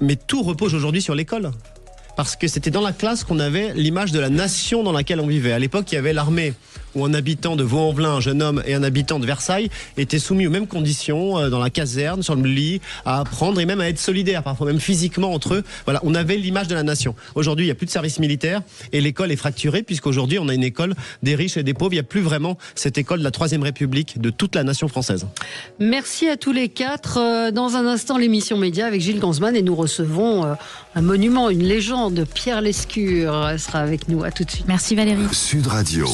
Mais tout repose aujourd'hui sur l'école. Parce que c'était dans la classe qu'on avait l'image de la nation dans laquelle on vivait. À l'époque, il y avait l'armée, où un habitant de Vaux-en-Velin, un jeune homme, et un habitant de Versailles étaient soumis aux mêmes conditions, dans la caserne, sur le lit, à apprendre et même à être solidaires, parfois même physiquement entre eux. Voilà, on avait l'image de la nation. Aujourd'hui, il n'y a plus de service militaire et l'école est fracturée, puisqu'aujourd'hui, on a une école des riches et des pauvres. Il n'y a plus vraiment cette école de la Troisième République de toute la nation française. Merci à tous les quatre. Dans un instant, l'émission Média avec Gilles Gansman, et nous recevons un monument, une légende, Pierre Lescure sera avec nous. À tout de suite. Merci Valérie. Sud Radio.